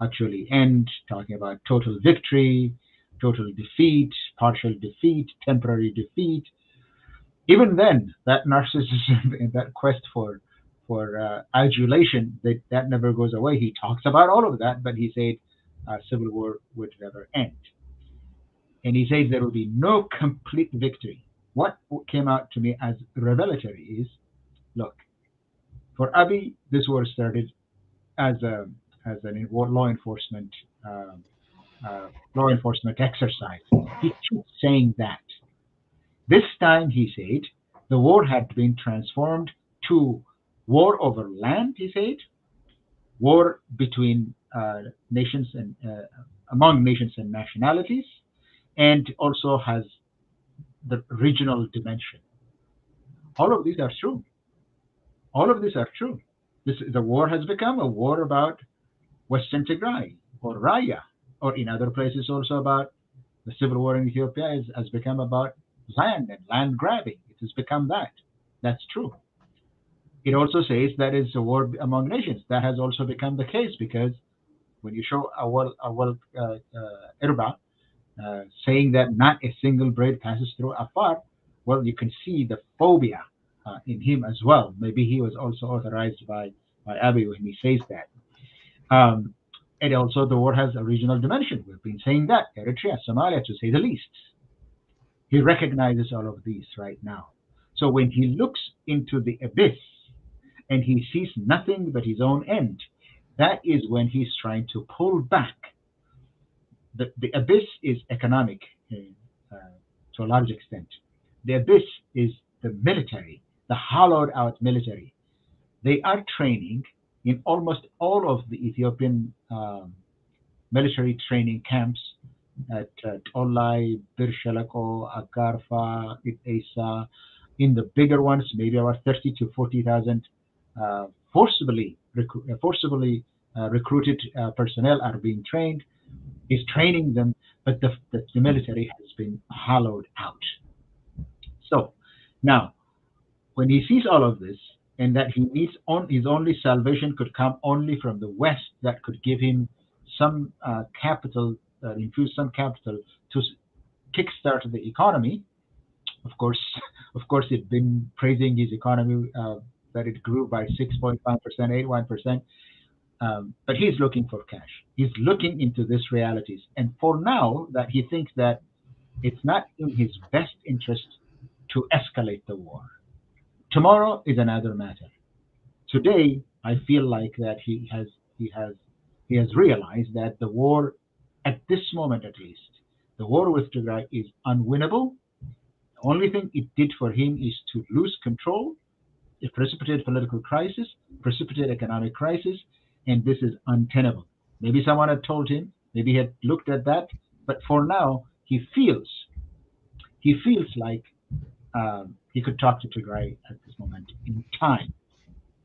actually end, talking about total victory, total defeat, partial defeat, temporary defeat. Even then, that narcissism and that quest for adulation, that never goes away. He talks about all of that, but he said civil war would never end. And he says there will be no complete victory. What came out to me as revelatory is, look, for Abiy, this war started as a law enforcement exercise. He keeps saying that. This time, he said, the war had been transformed to war over land. He said, war between nations and among nations and nationalities, and also has the regional dimension. All of these are true. All of these are true. The war has become a war about Western Tigray or Raya, or in other places also about the civil war in Ethiopia has become about land and land grabbing. It has become that. That's true. It also says that it's a war among nations. That has also become the case, because when you show Awal Irba saying that not a single blade passes through Afar, well, you can see the phobia in him as well. Maybe he was also authorized by Abiy when he says that. And also the war has a regional dimension. We've been saying that. Eritrea, Somalia, to say the least. He recognizes all of these right now. So when he looks into the abyss and he sees nothing but his own end, that is when he's trying to pull back. The abyss is economic to a large extent. The abyss is the military, the hollowed out military. They are training in almost all of the Ethiopian military training camps at Olai, Bir Shalako, Agarfa, Itesa. In the bigger ones, maybe about 30 to 40,000 forcibly recruited personnel are being trained. He's training them, but the military has been hollowed out. So now, when he sees all of this, and that he needs his only salvation could come only from the West, that could give him some capital, infuse some capital to kickstart the economy. Of course, he's been praising his economy that it grew by 6.5%, 81%. But he's looking for cash. He's looking into these realities, and for now, that he thinks that it's not in his best interest to escalate the war. Tomorrow is another matter. Today, I feel like that he has realized that the war, at this moment at least, the war with Tigray is unwinnable. The only thing it did for him is to lose control It precipitated political crisis, precipitated economic crisis, and this is untenable. Maybe someone had told him, maybe he had looked at that, but for now he feels like he could talk to Tigray at this moment in time.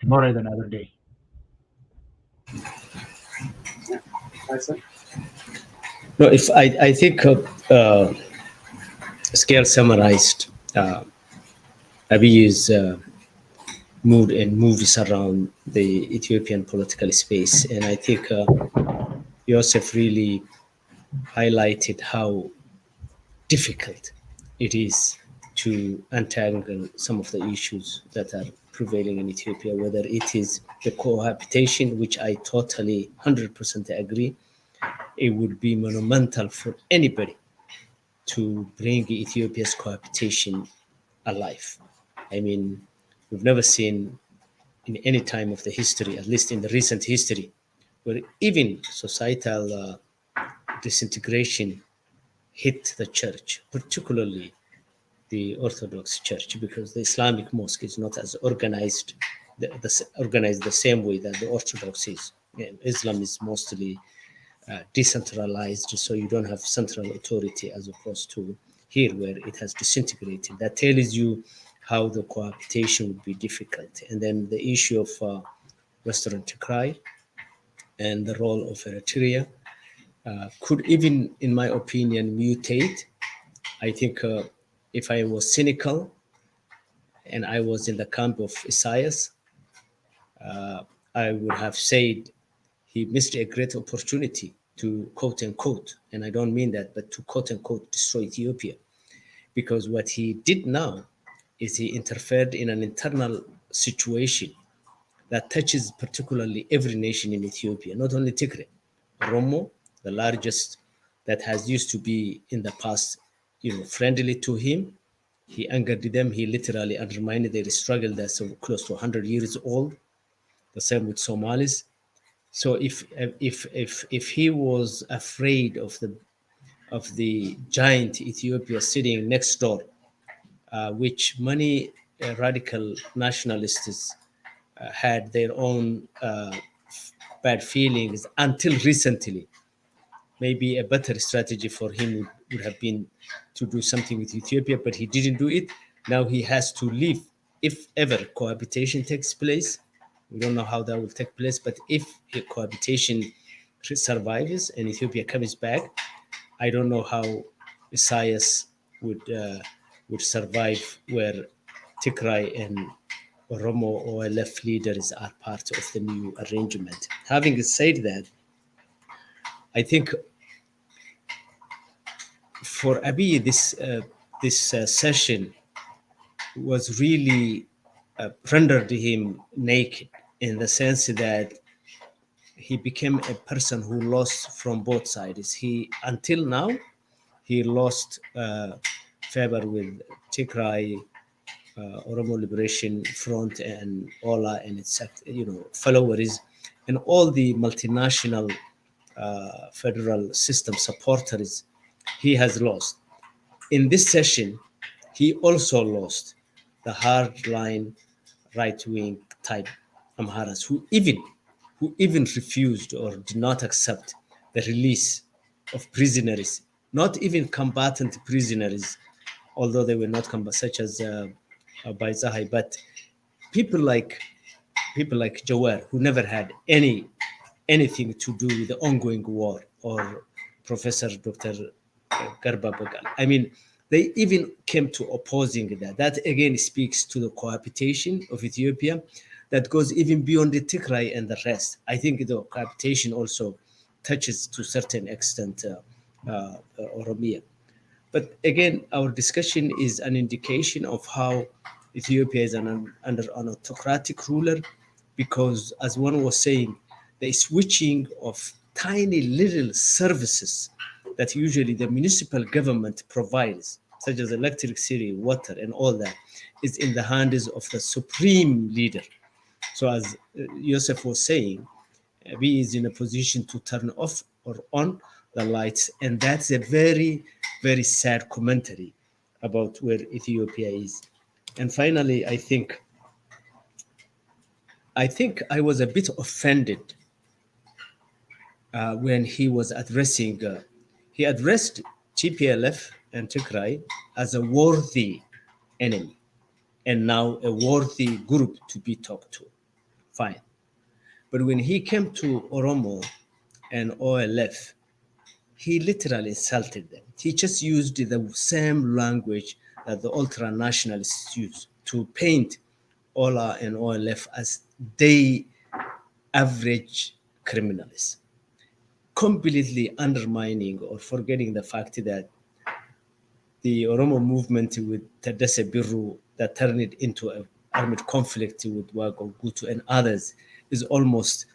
Tomorrow is another day. Tyson? No, if I think Scale summarized Abiy's mood and moves around the Ethiopian political space, and I think Joseph really highlighted how difficult it is to untangle some of the issues that are prevailing in Ethiopia, whether it is the cohabitation, which I totally 100% agree. It would be monumental for anybody to bring Ethiopia's cohabitation alive. I mean, we've never seen in any time of the history, at least in the recent history, where even societal disintegration hit the church, particularly the Orthodox Church, because the Islamic mosque is not as organized, organized the same way that the Orthodox is. Islam is mostly decentralized, so you don't have central authority as opposed to here where it has disintegrated. That tells you how the cohabitation would be difficult. And then the issue of Western Tigray and the role of Eritrea could even, in my opinion, mutate. I think if I was cynical and I was in the camp of Isaias, I would have said he missed a great opportunity to quote unquote, and I don't mean that, but to quote unquote destroy Ethiopia. Because what he did now is he interfered in an internal situation that touches particularly every nation in Ethiopia, not only Tigray. Oromo, the largest that has used to be in the past, friendly to him, he angered them. He literally undermined their struggle that's close to 100 years old. The same with Somalis. So if he was afraid of the giant Ethiopia sitting next door, which many radical nationalists had their own bad feelings until recently, maybe a better strategy for him would have been to do something with Ethiopia, but he didn't do it. Now he has to leave if ever cohabitation takes place. We don't know how that will take place, but if a cohabitation survives and Ethiopia comes back, I don't know how Isaias would survive where Tigray and Oromo OLF leaders are part of the new arrangement. Having said that, I think for Abiy, this session was really rendered him naked in the sense that he became a person who lost from both sides. Until now, he lost favor with Tigray, Oromo Liberation Front, and Ola and its followers, and all the multinational federal system supporters. He has lost. In this session, he also lost the hardline right-wing type Amharas who even refused or did not accept the release of prisoners, not even combatant prisoners, although they were not such as Baizahai, but people like Jawar, who never had anything to do with the ongoing war, or Professor Dr. Garba Bagal. I mean, they even came to opposing that. That again speaks to the cohabitation of Ethiopia that goes even beyond the Tigray and the rest. I think the cohabitation also touches to a certain extent Oromia. But again, our discussion is an indication of how Ethiopia is under an autocratic ruler, because as one was saying, the switching of tiny little services that usually the municipal government provides, such as electricity, water, and all that, is in the hands of the supreme leader. So as Joseph was saying, Abiy is in a position to turn off or on the lights, and that's a very, very sad commentary about where Ethiopia is. And finally, I think I think I was a bit offended when he was addressing, he addressed TPLF and Tigray as a worthy enemy and now a worthy group to be talked to. Fine. But when he came to Oromo and OLF, he literally insulted them. He just used the same language that the ultra-nationalists use to paint Ola and OLF as they average criminals, completely undermining or forgetting the fact that the Oromo movement with Tadesse Birru that turned it into an armed conflict with Wago Gutu and others is almost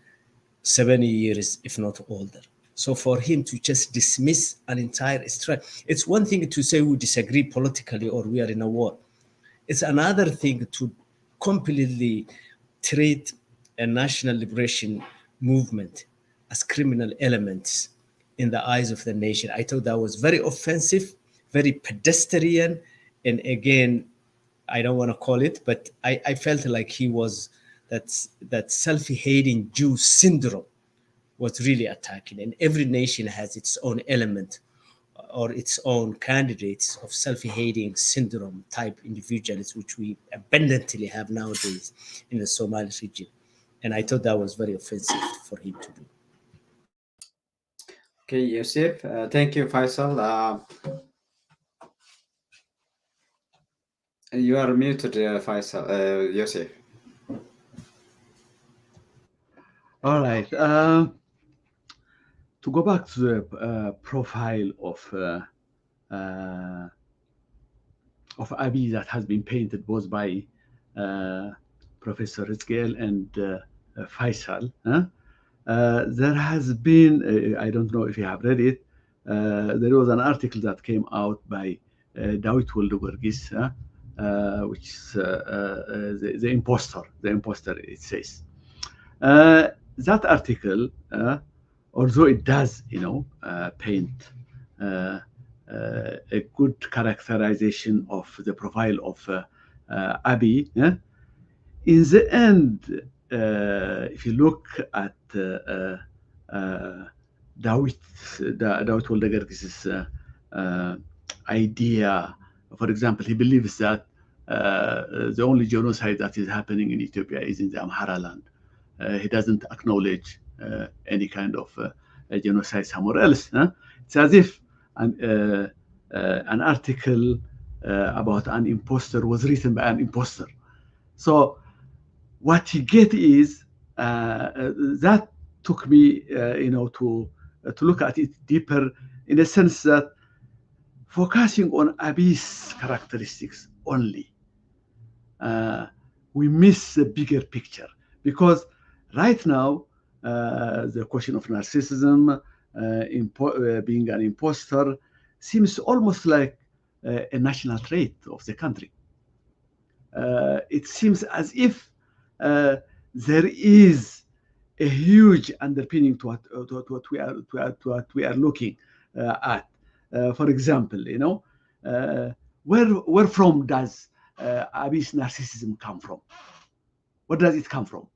70 years, if not older. So for him to just dismiss an entire strike, it's one thing to say we disagree politically or we are in a war. It's another thing to completely treat a national liberation movement as criminal elements in the eyes of the nation. I thought that was very offensive, very pedestrian, and again, I don't want to call it, but I felt like he was that self-hating Jew syndrome was really attacking. And every nation has its own element or its own candidates of self-hating syndrome type individuals, which we abundantly have nowadays in the Somali region. And I thought that was very offensive for him to do. Okay, Yusuf. Thank you, Faisal. You are muted, Faisal. Yusuf. All right. To go back to the profile of Abiy that has been painted both by Professor Rizkel and Faisal, there has been, I don't know if you have read it, there was an article that came out by Dawit Woldegorgis, which is the imposter, it says. That article, although it does, paint a good characterization of the profile of Abiy, in the end, if you look at Dawit Woldegorgis's idea, for example, he believes that the only genocide that is happening in Ethiopia is in the Amhara land. He doesn't acknowledge any kind of genocide somewhere else. It's as if an article about an imposter was written by an imposter. So what you get is that took me, to look at it deeper, in a sense that focusing on Abiy's characteristics only, we miss the bigger picture, because right now the question of narcissism, being an imposter, seems almost like a national trait of the country. It seems as if there is a huge underpinning to what we are looking at. For example, where from does Abiy's narcissism come from? Where does it come from?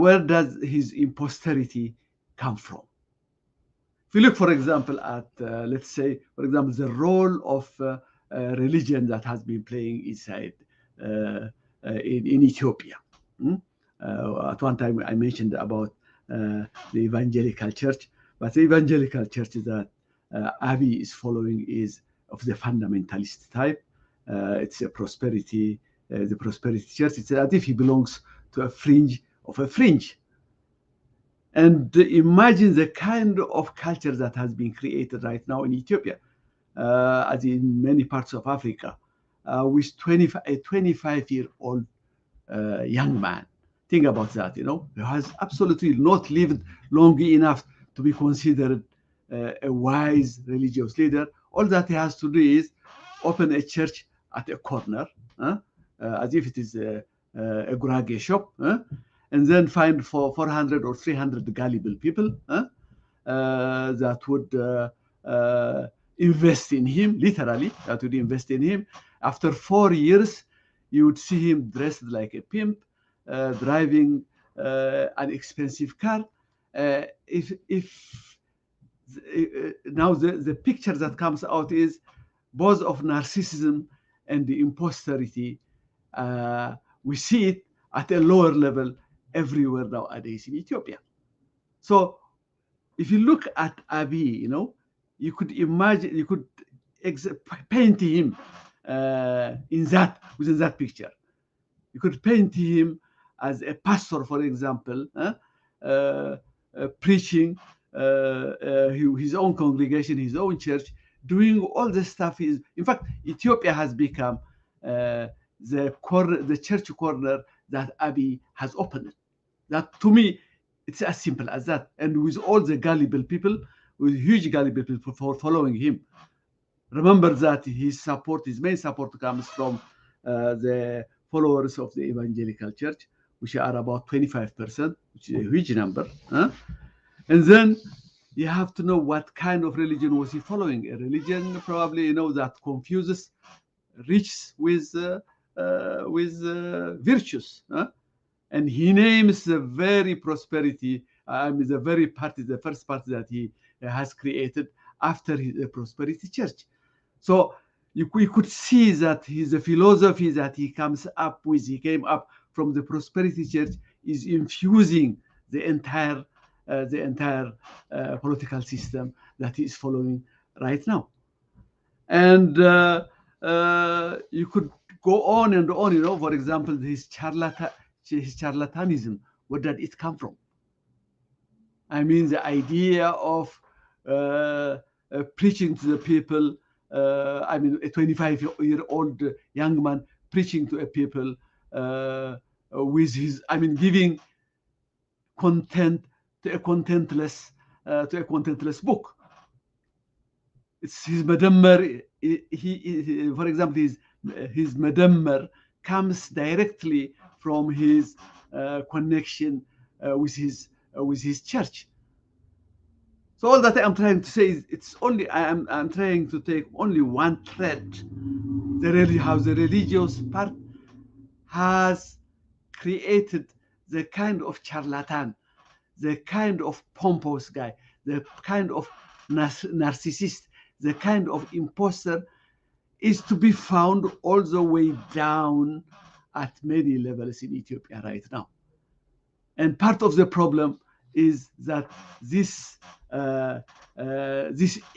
Where does his imposterity come from? If you look, for example, at, let's say, for example, the role of religion that has been playing inside in Ethiopia. At one time, I mentioned about the evangelical church, but the evangelical church that Abiy is following is of the fundamentalist type. It's a prosperity, the prosperity church. It's as if he belongs to a fringe of a fringe. And imagine the kind of culture that has been created right now in Ethiopia, as in many parts of Africa, with a 25-year-old young man. Think about that, he has absolutely not lived long enough to be considered a wise religious leader. All that he has to do is open a church at a corner, as if it is a Gurage shop, and then find for 400 or 300 gullible people that would invest in him, literally, that would invest in him. After 4 years, you would see him dressed like a pimp, driving an expensive car. If now the picture that comes out is both of narcissism and the imposterity. We see it at a lower level everywhere nowadays in Ethiopia. So if you look at Abiy, you could imagine, you could paint him within that picture. You could paint him as a pastor, for example, preaching his own congregation, his own church, doing all the stuff. In fact, Ethiopia has become the church corner that Abiy has opened. That, to me, it's as simple as that. And with all the gullible people, with huge gullible people for following him. Remember that his main support comes from the followers of the evangelical church, which are about 25%, which is a huge number. And then you have to know what kind of religion was he following. A religion probably, that confuses riches with virtues. And he names the very prosperity, the first party that he has created after the prosperity church. So we could see that the philosophy that he came up from the prosperity church, is infusing the entire political system that he is following right now. And you could go on and on. For example, his charlatanism. Where did it come from? I mean, the idea of preaching to the people. A 25-year-old young man preaching to a people with his, giving content to a contentless book. It's his madammer. For example, his madammer comes directly from his connection with his church. So all that I'm trying to say is, it's only I'm trying to take only one thread. How the religious part has created the kind of charlatan, the kind of pompous guy, the kind of narcissist, the kind of imposter, is to be found all the way down at many levels in Ethiopia right now. And part of the problem is that this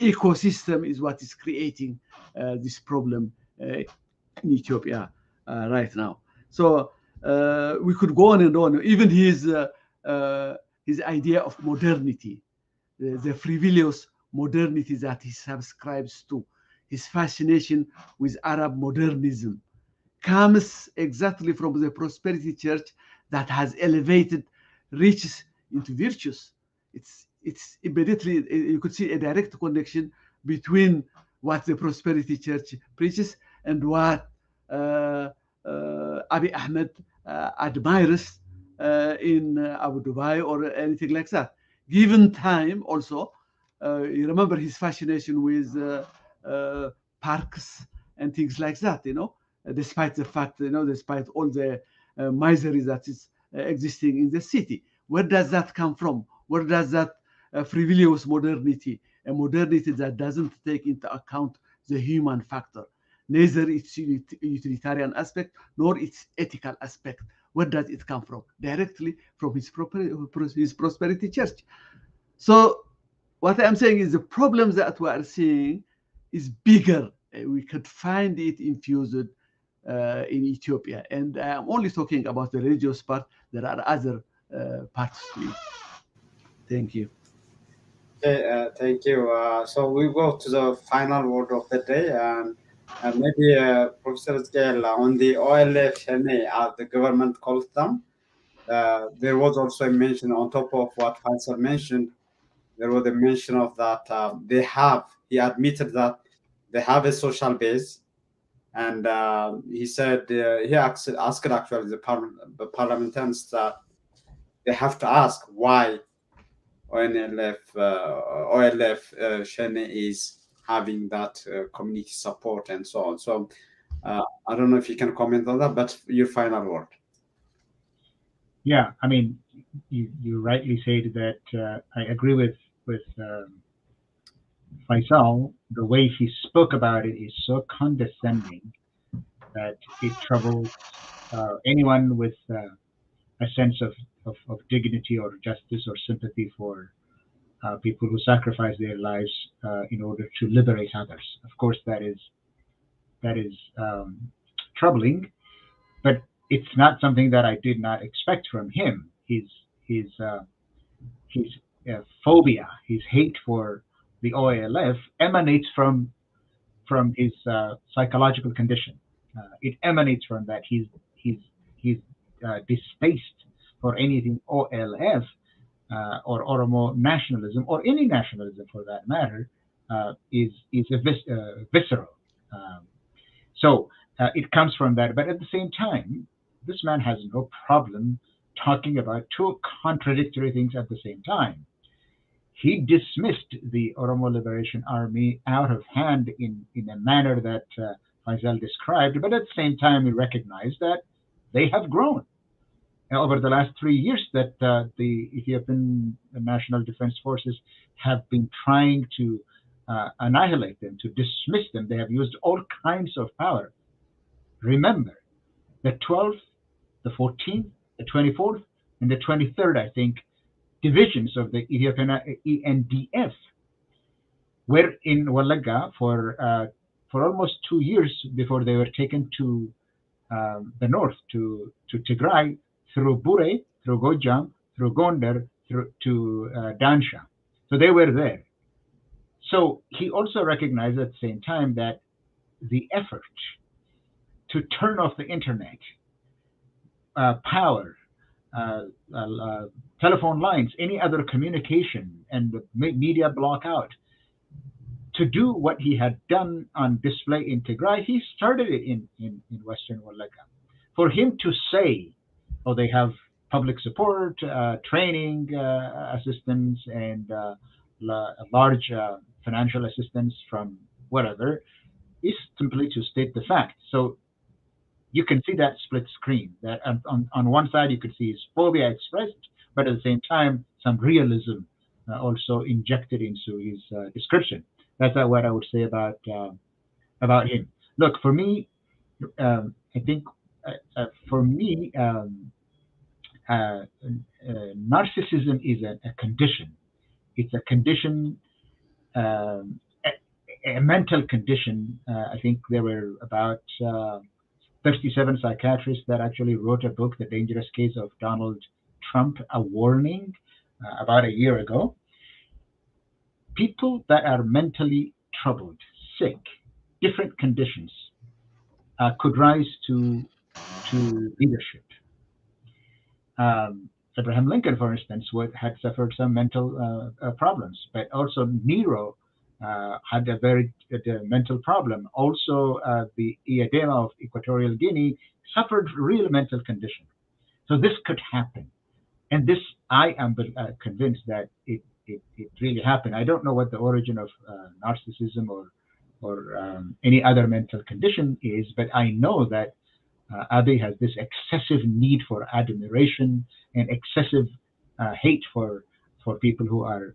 ecosystem is what is creating this problem in Ethiopia right now. So we could go on and on. Even his idea of modernity, the frivolous modernity that he subscribes to, his fascination with Arab modernism, comes exactly from the prosperity church that has elevated riches into virtues. It's immediately, you could see a direct connection between what the prosperity church preaches and what Abiy Ahmed admires in Abu Dhabi or anything like that. Given time, also, you remember his fascination with parks and things like that. Despite the fact, despite all the misery that is existing in the city. Where does that come from? Where does that frivolous modernity, a modernity that doesn't take into account the human factor, neither its utilitarian aspect nor its ethical aspect, where does it come from? Directly from his prosperity church. So what I'm saying is, the problem that we are seeing is bigger. We could find it infused in Ethiopia. And I'm only talking about the religious part. There are other parts to it. Thank you. Okay, thank you. So we go to the final word of the day, and maybe Professor Zgail, on the OLF, as the government calls them, there was also a mention on top of what Faisal mentioned. There was a mention of that he admitted that they have a social base, and he said he asked actually the parliamentarians that they have to ask why OLF Shene is having that community support and so on. So I don't know if you can comment on that, but your final word. Yeah, I mean, you rightly said that I agree with Faisal. The way he spoke about it is so condescending that it troubles anyone with a sense of dignity or justice or sympathy for people who sacrifice their lives in order to liberate others. Of course, that is troubling, but it's not something that I did not expect from him. His his phobia, his hate for the OALF emanates from his psychological condition. It emanates from that. He's distaste for anything OLF or Oromo nationalism or any nationalism for that matter is visceral. Um, so it comes from that. But at the same time, this man has no problem talking about two contradictory things at the same time. He dismissed the Oromo Liberation Army out of hand in a manner that Faisal described, but at the same time, he recognized that they have grown over the last 3 years, that the Ethiopian National Defense Forces have been trying to annihilate them, to dismiss them. They have used all kinds of power. Remember, the 12th, the 14th, the 24th, and the 23rd, I think, divisions of the Ethiopian ENDF were in Walaga for almost 2 years before they were taken to the north, to Tigray, through Bure, through Gojam, through Gondar, through to Dansha. So they were there. So he also recognized at the same time that the effort to turn off the internet, power, uh, uh, telephone lines, any other communication, and the media block out, to do what he had done on display in Tigray, he started it in Western Wallaka. For him to say, oh, they have public support, training assistance, and large financial assistance from whatever, is simply to state the fact. So you can see that split screen. That on one side you could see his phobia expressed, but at the same time some realism also injected into his description. That's what I would say about him. Look, for me, I think for me, narcissism is a condition. It's a condition, a mental condition. I think there were about 37 psychiatrists that actually wrote a book, The Dangerous Case of Donald Trump, a warning, about a year ago. People that are mentally troubled, sick, different conditions, could rise to leadership. Abraham Lincoln, for instance, had suffered some mental problems, but also Nero had a very mental problem. Also, the Iadema of Equatorial Guinea suffered real mental condition. So this could happen, and this I am convinced that it really happened. I don't know what the origin of narcissism or any other mental condition is, but I know that Abiy has this excessive need for admiration and excessive hate for people who are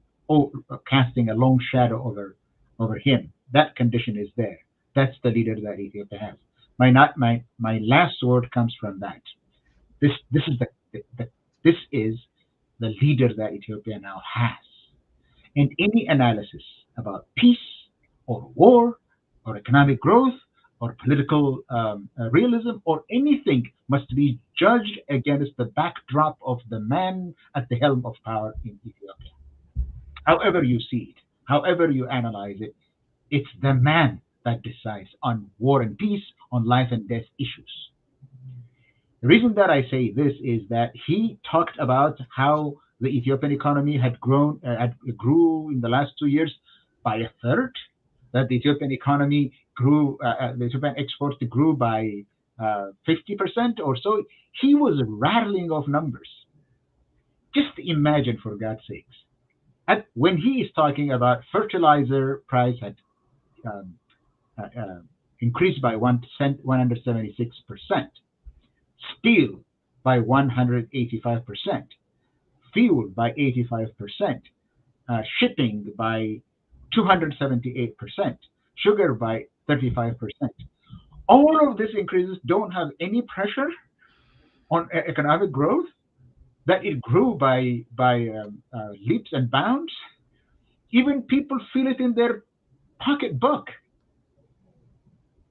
casting a long shadow over him. That condition is there. That's the leader that Ethiopia has. My last word comes from that. This is this is the leader that Ethiopia now has. And any analysis about peace or war or economic growth or political realism or anything must be judged against the backdrop of the man at the helm of power in Ethiopia. However you see it, however you analyze it, it's the man that decides on war and peace, on life and death issues. The reason that I say this is that he talked about how the Ethiopian economy grew in the last 2 years by a third. That the Ethiopian economy the Ethiopian exports grew by 50% or so. He was rattling off numbers. Just imagine, for God's sakes, when he is talking about fertilizer price had um, uh, uh, increased by 176%. Steel by 185%, fuel by 85%, shipping by 278%, sugar by 35%. All of these increases don't have any pressure on economic growth, that it grew by leaps and bounds. Even people feel it in their pocketbook.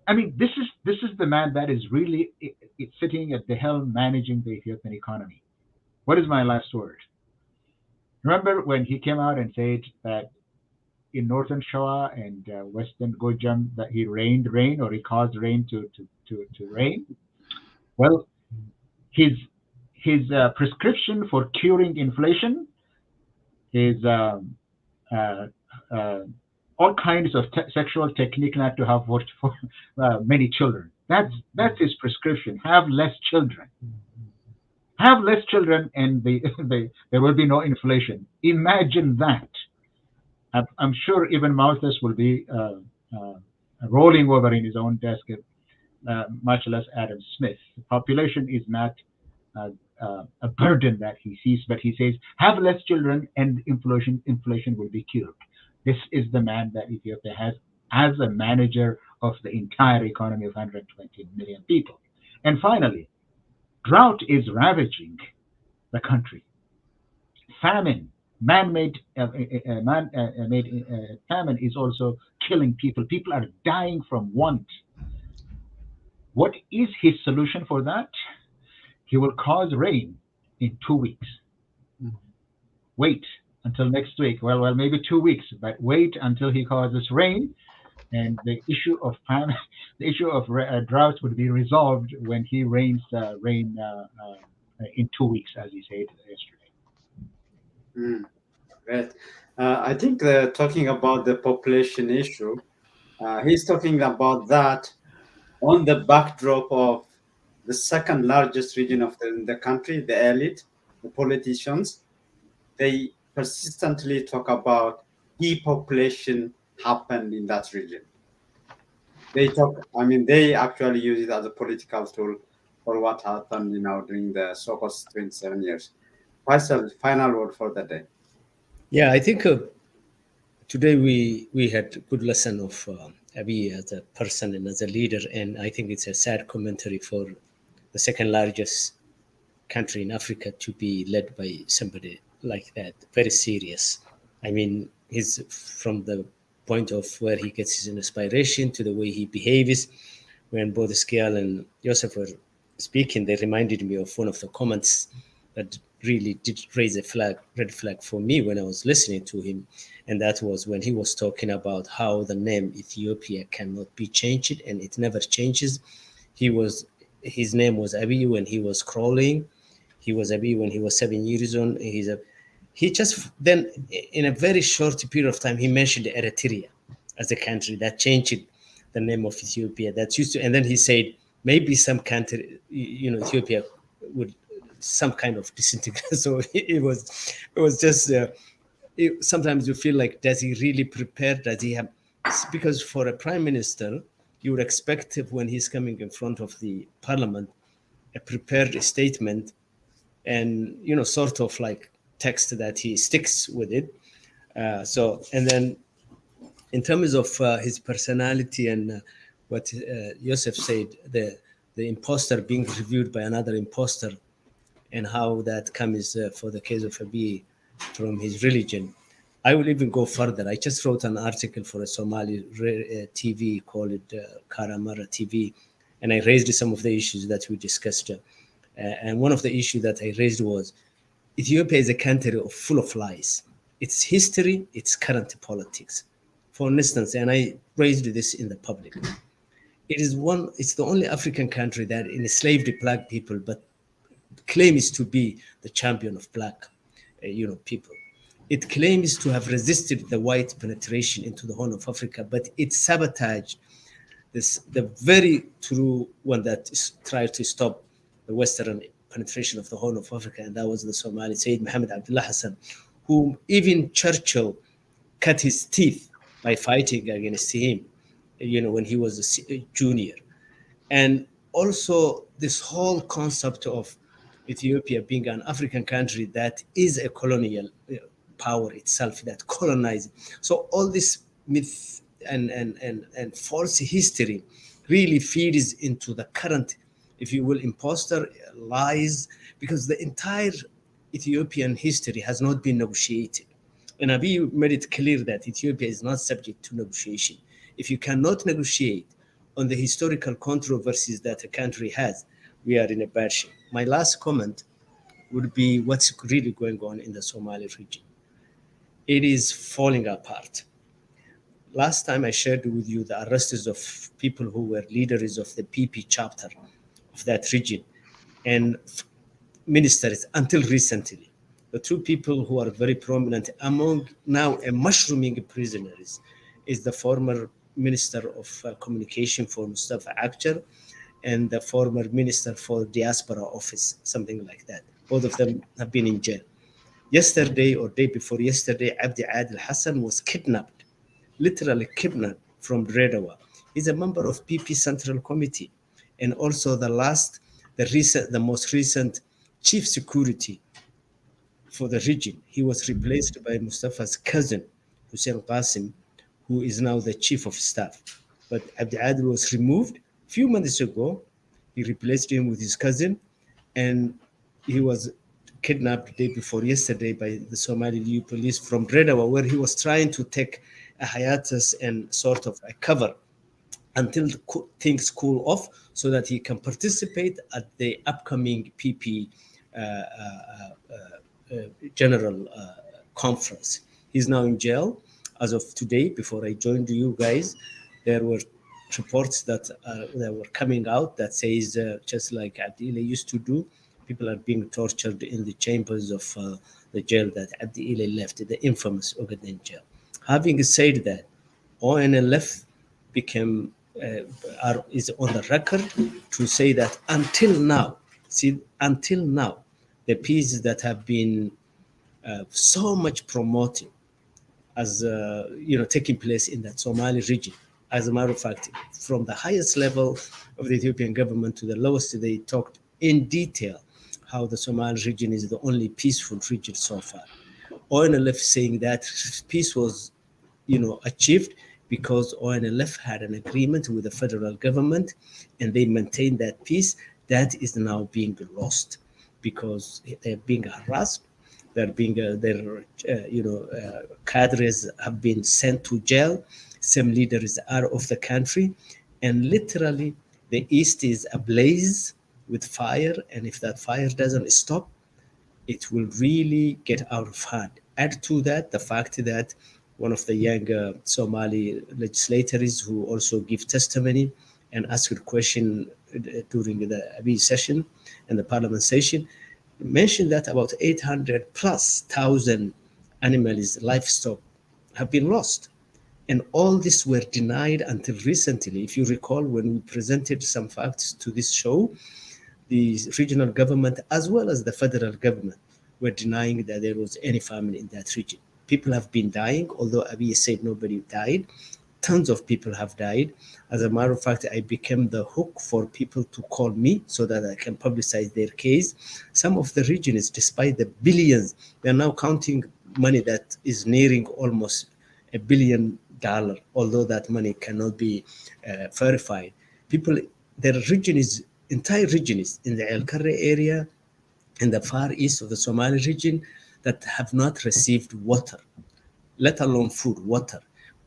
I mean, this is the man that is really sitting at the helm, managing the Ethiopian economy. What is my last word? Remember when he came out and said that in northern Shoa and western Gojam that he rained rain, or he caused rain to rain? Well, his prescription for curing inflation is all kinds of sexual technique not to have for many children. That's his prescription. Have less children. Have less children, and there will be no inflation. Imagine that. I'm sure even Malthus will be rolling over in his own desk, much less Adam Smith. The population is not a burden that he sees, but he says, have less children and inflation will be cured. This is the man that Ethiopia has as a manager of the entire economy of 120 million people. And finally, drought is ravaging the country. Famine, man-made famine is also killing people. People are dying from want. What is his solution for that? He will cause rain in 2 weeks. Wait until next week. Well, maybe 2 weeks, but wait until he causes rain, and the issue of famine, the issue of drought would be resolved when he rains rain in 2 weeks, as he said yesterday. Great. I think talking about the population issue, he's talking about that on the backdrop of the second largest region of the country, the elite, the politicians. They persistently talk about depopulation happened in that region. They actually use it as a political tool for what happened, during the so-called 27 years. Faisal, final word for the day. Yeah, I think today we had a good lesson of Abiy as a person and as a leader, and I think it's a sad commentary for the second largest country in Africa to be led by somebody like that. Very serious. I mean, he's from the point of where he gets his inspiration to the way he behaves. When both Skial and Joseph were speaking, they reminded me of one of the comments that really did raise a red flag for me when I was listening to him. And that was when he was talking about how the name Ethiopia cannot be changed, and it never changes. His name was Abiy when he was crawling. He was Abiy when he was 7 years old. He just then, in a very short period of time, he mentioned Eritrea as a country that changed the name of Ethiopia. That's used to, and then he said maybe some country, Ethiopia would some kind of disintegrate. So it was just. Sometimes you feel like, does he really prepare? Does he have? Because for a prime minister, you would expect when he's coming in front of the parliament, a prepared statement, and sort of like text that he sticks with it. And then in terms of his personality and what Joseph said, the imposter being reviewed by another imposter, and how that comes for the case of Abiy from his religion. I will even go further. I just wrote an article for a Somali TV called Karamara TV, and I raised some of the issues that we discussed. And one of the issues that I raised was Ethiopia is a country full of lies. Its history, its current politics. For instance, and I raised this in the public, it's the only African country that enslaved black people, but claims to be the champion of black people. It claims to have resisted the white penetration into the Horn of Africa, but it sabotaged the very true one that tried to stop the Western penetration of the Horn of Africa, and that was the Somali Sayyid Muhammad Abdullah Hassan, whom even Churchill cut his teeth by fighting against him, when he was a junior. And also this whole concept of Ethiopia being an African country that is a colonial power itself that colonized. So all this myth and false history really feeds into the current, if you will, imposter lies, because the entire Ethiopian history has not been negotiated. And Abiy made it clear that Ethiopia is not subject to negotiation. If you cannot negotiate on the historical controversies that a country has, we are in a bad shape. My last comment would be what's really going on in the Somali region. It is falling apart. Last time I shared with you the arrests of people who were leaders of the PP chapter of that region and ministers until recently. The two people who are very prominent among now a mushrooming prisoners is the former Minister of Communication for Mustafa Akçar and the former Minister for Diaspora Office, something like that. Both of them have been in jail. Yesterday or day before yesterday, Abdi Adil Hassan was kidnapped, literally kidnapped from Redawa. He's a member of PP Central Committee and also the most recent chief security for the region. He was replaced by Mustafa's cousin, Hussein Qasim, who is now the chief of staff. But Abdi Adil was removed a few months ago. He replaced him with his cousin, and he was kidnapped the day before yesterday by the Somali police from Redawa, where he was trying to take a hiatus and sort of a cover until things cool off so that he can participate at the upcoming PP general conference. He's now in jail. As of today, before I joined you guys, there were reports that were coming out that says just like Abdi Ile used to do, people are being tortured in the chambers of the jail that Abdi Ile left, the infamous Ogaden jail. Having said that, ONLF is on the record to say that until now, the pieces that have been so much promoted as taking place in that Somali region. As a matter of fact, from the highest level of the Ethiopian government to the lowest, they talked in detail how the Somali region is the only peaceful region so far. ONLF saying that peace was, achieved because ONLF had an agreement with the federal government, and they maintained that peace. That is now being lost because they're being harassed. They're being, cadres have been sent to jail. Some leaders are of the country, and literally the East is ablaze with fire. And if that fire doesn't stop, it will really get out of hand. Add to that the fact that one of the young Somali legislators who also give testimony and ask a question during the Abiy session and the parliament session, mentioned that about 800,000+ animals, livestock have been lost. And all this were denied until recently. If you recall, when we presented some facts to this show, the regional government as well as the federal government were denying that there was any famine in that region. People have been dying, although Abiy said nobody died. Tons of people have died. As a matter of fact, I became the hook for people to call me so that I can publicize their case. Some of the regions, despite the billions, they're now counting money that is nearing almost $1 billion, although that money cannot be verified. Entire region is in the El Karre area, in the far east of the Somali region, that have not received water, let alone food, water.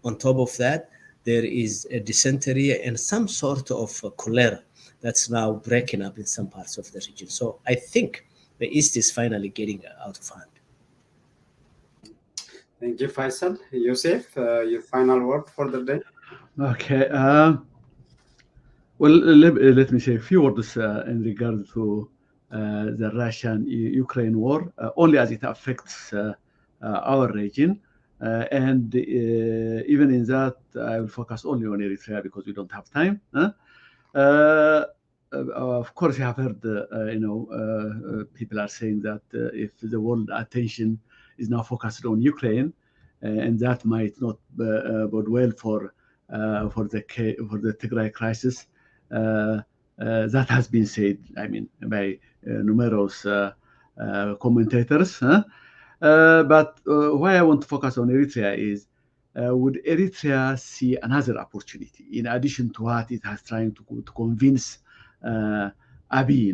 On top of that, there is a dysentery and some sort of cholera that's now breaking up in some parts of the region. So I think the East is finally getting out of hand. Thank you, Faisal. Yusuf, your final word for the day? Okay. Well, let me say a few words in regard to the Russian-Ukraine war, only as it affects our region. And even in that, I will focus only on Eritrea because we don't have time. Of course, you have heard, people are saying that if the world attention is now focused on Ukraine, and that might not bode well for the Tigray crisis. That has been said, by numerous commentators. But why I want to focus on Eritrea is, would Eritrea see another opportunity in addition to what it has trying to convince Abiy?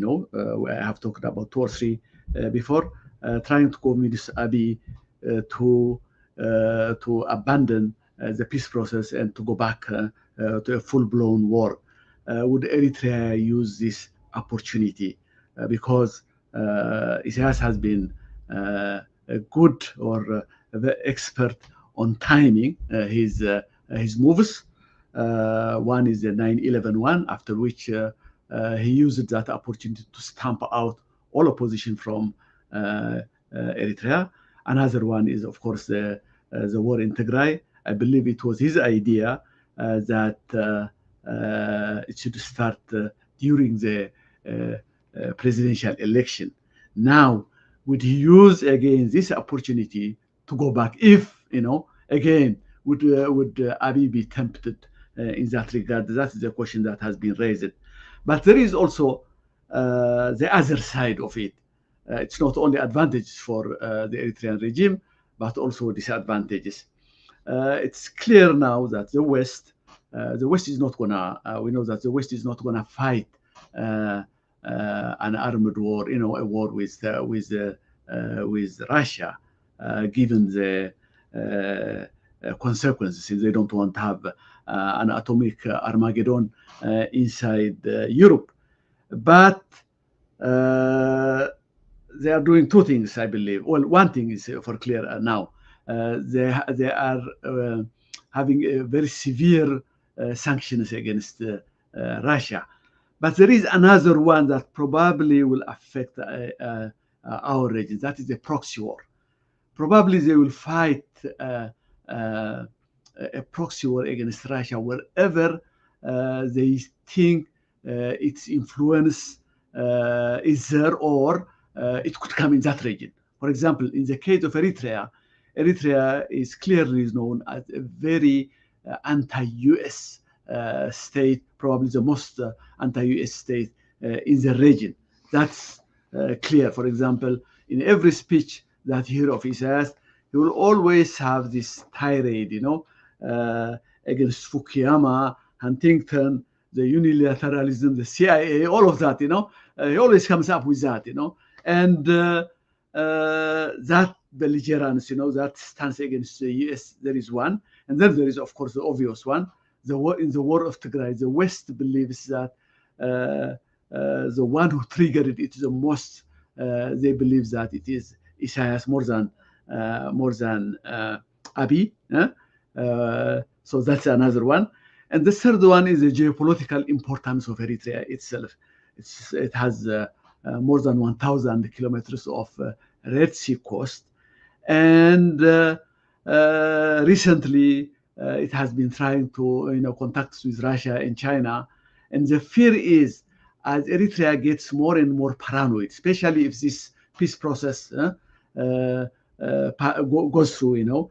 I have talked about 2 or 3 before, trying to convince Abiy to abandon the peace process and to go back to a full-blown war. Would Eritrea use this opportunity? Because Isaias has been a good or the expert on timing his moves. One is the 9/11 one, after which he used that opportunity to stamp out all opposition from Eritrea. Another one is, of course, the war in Tigray. I believe it was his idea that it should start during the presidential election. Now, would he use again this opportunity to go back? If, again, would Abiy be tempted in that regard? That is the question that has been raised. But there is also the other side of it. It's not only advantages for the Eritrean regime, but also disadvantages. It's clear now that the West is not gonna. We know that the West is not gonna fight an armed war, a war with Russia, given the consequences. Since they don't want to have an atomic Armageddon inside Europe, but they are doing 2 things, I believe. Well, one thing is for clear now. They are having a very severe sanctions against Russia. But there is another one that probably will affect our region. That is a proxy war. Probably they will fight a proxy war against Russia wherever they think its influence is there, or it could come in that region. For example, in the case of Eritrea is clearly known as a very anti-US state, probably the most anti-US state in the region. That's clear. For example, in every speech that you hear of Isaias, he will always have this tirade, against Fukuyama, Huntington, the unilateralism, the CIA, all of that, he always comes up with that, and that belligerence, that stance against the US, there is one. And then there is, of course, the obvious one. In the war of Tigray, the West believes that the one who triggered it the most, they believe that it is Isaias more than Abiy. So that's another one. And the third one is the geopolitical importance of Eritrea itself. It has more than 1,000 kilometers of Red Sea coast. And recently, it has been trying to, contacts with Russia and China. And the fear is, as Eritrea gets more and more paranoid, especially if this peace process goes through,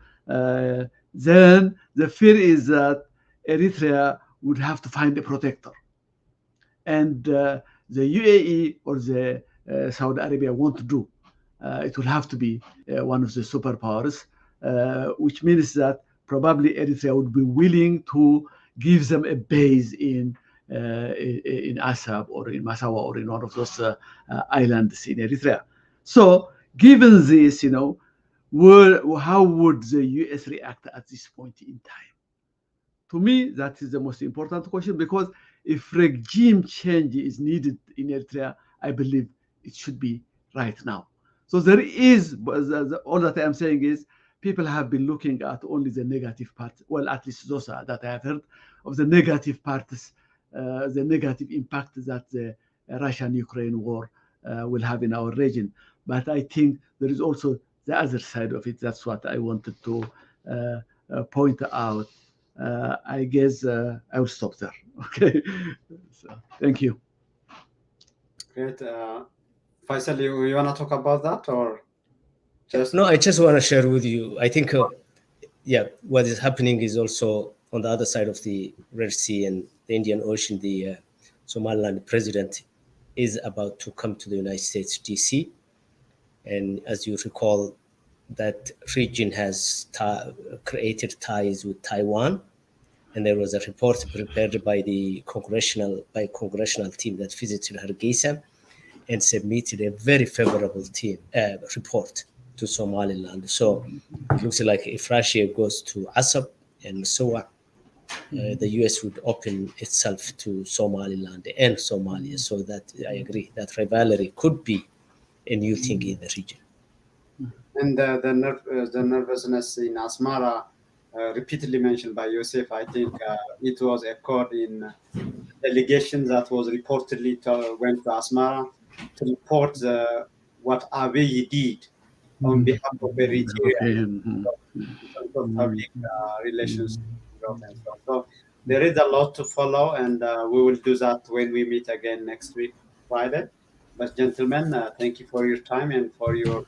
then the fear is that Eritrea would have to find a protector. And the UAE or the Saudi Arabia won't do. It will have to be one of the superpowers, which means that probably Eritrea would be willing to give them a base in Assab or in Massawa or in one of those islands in Eritrea. So given this, how would the US react at this point in time? To me, that is the most important question, because if regime change is needed in Eritrea, I believe it should be right now. So there is, all that I am saying is, people have been looking at only the negative parts. Well, at least those that I have heard of the negative parts, the negative impact that the Russian-Ukraine war will have in our region. But I think there is also the other side of it. That's what I wanted to point out. I guess I will stop there. Okay. So, thank you. Great. Faisal, you want to talk about that, or just? No, I just want to share with you. I think, what is happening is also on the other side of the Red Sea and the Indian Ocean. The Somaliland president is about to come to the United States, DC. And as you recall, that region has created ties with Taiwan. And there was a report prepared by the congressional team that visited Hargeisa and submitted a very favorable report to Somaliland. So it looks like if Russia goes to Assab and Soa, the US would open itself to Somaliland and Somalia. So that I agree that rivalry could be a new thing in the region. And the nervousness in Asmara, repeatedly mentioned by Yosef, I think it was occurred in delegation that was reportedly went to Asmara to report what Abiy did on behalf of Eritrea in terms of public relations. And so on. So there is a lot to follow, and we will do that when we meet again next week, Friday. But gentlemen, thank you for your time and for your,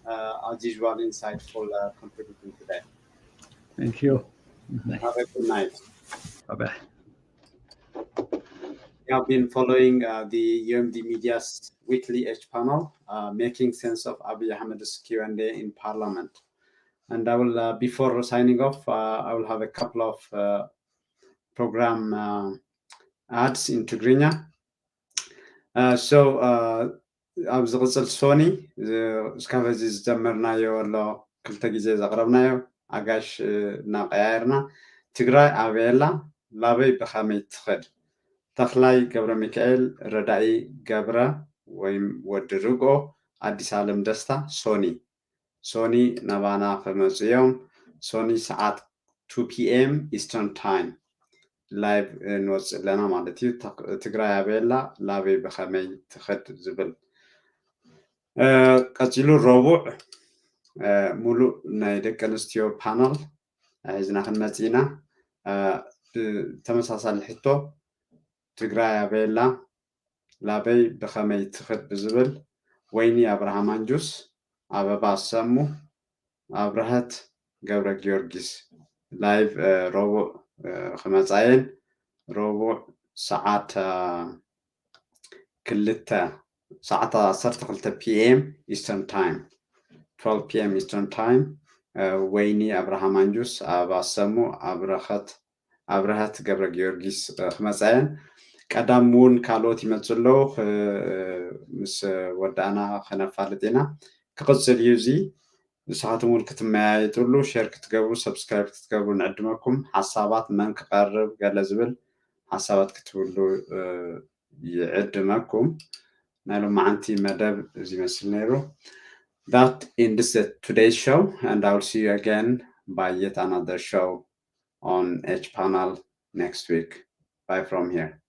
as usual, insightful contribution today. Thank you. Have a good night. Bye-bye. We have been following the UMD Media's weekly H panel, making sense of Abiy Ahmed's Q&A in Parliament. And I will, before signing off, I will have a couple of program ads in Tigrinya. So ኣብ ዝቕፅል ሶኒ እስካብ ሕዚ ዝጀመርናዮ ኣሎ ክልተ ግዜ ዘቕረብናዮ ኣጋሽ እናቀያየርና ትግራይ ኣበየላ ላበይ ብኸመይ ትኸድ ተኽላይ ገብረ ሚካኤል ረዳኢ ገብረ ወይም ወዲ ርግኦ ኣዲስ ዓለም ደስታ ሶኒ ናባና ክመፁ እዮም ሶኒ ሰዓት 2 ፒኤም ኢስተርን ታይም ላይቭ እንወፅእ ኣለና ማለት እዩ ትግራይ ኣበየላ ላበይ ብኸመይ ትኸድ ዝብል ቀፂሉ ረቡዕ ሙሉእ ናይ ደቂ ኣንስትዮ ፓነል ሒዝና ክንመፅእ ኢና ተመሳሳሊ ሕቶ ትግራይ ኣበየላ ላበይ ብኸመይ ትኸድ ብዝብል ወይኒ ኣብርሃም አንጁስ ኣበባ ሰሙ ኣብርሃት ገብረ ጊዮርጊስ ላይቭ ረቡዕ ክመፃየን ረቡዕ ሰዓት 12 ፒኤም ኢስተርን ታይም 12 ፒኤም ኢስተርን ታይም ወይኒ ኣብርሃም አንጁስ ኣበባ ሰሙ ኣብርሃት ገብረ ጊዮርጊስ ክመፃየን ቀዳም እውን ካልኦት ይመፁ ኣለዉ ምስ ወዳእና ክነፋልጥ ኢና ክቕፅል እዩ እዚ ንስኻትኩም እውን ክትመያየጥሉ ሼር ክትገብሩ ሰብስክራይብ ክትገብሩ ንዕድመኩም ሓሳባት መን ክቐርብ ገለ ዝብል ሓሳባት ክትብሉ ይዕድመኩም ናይ ሎማዓንቲ መደብ እዚ ይመስል ነይሩ That ends today's show and I will see you again by yet another show on H panel next week. Bye from here.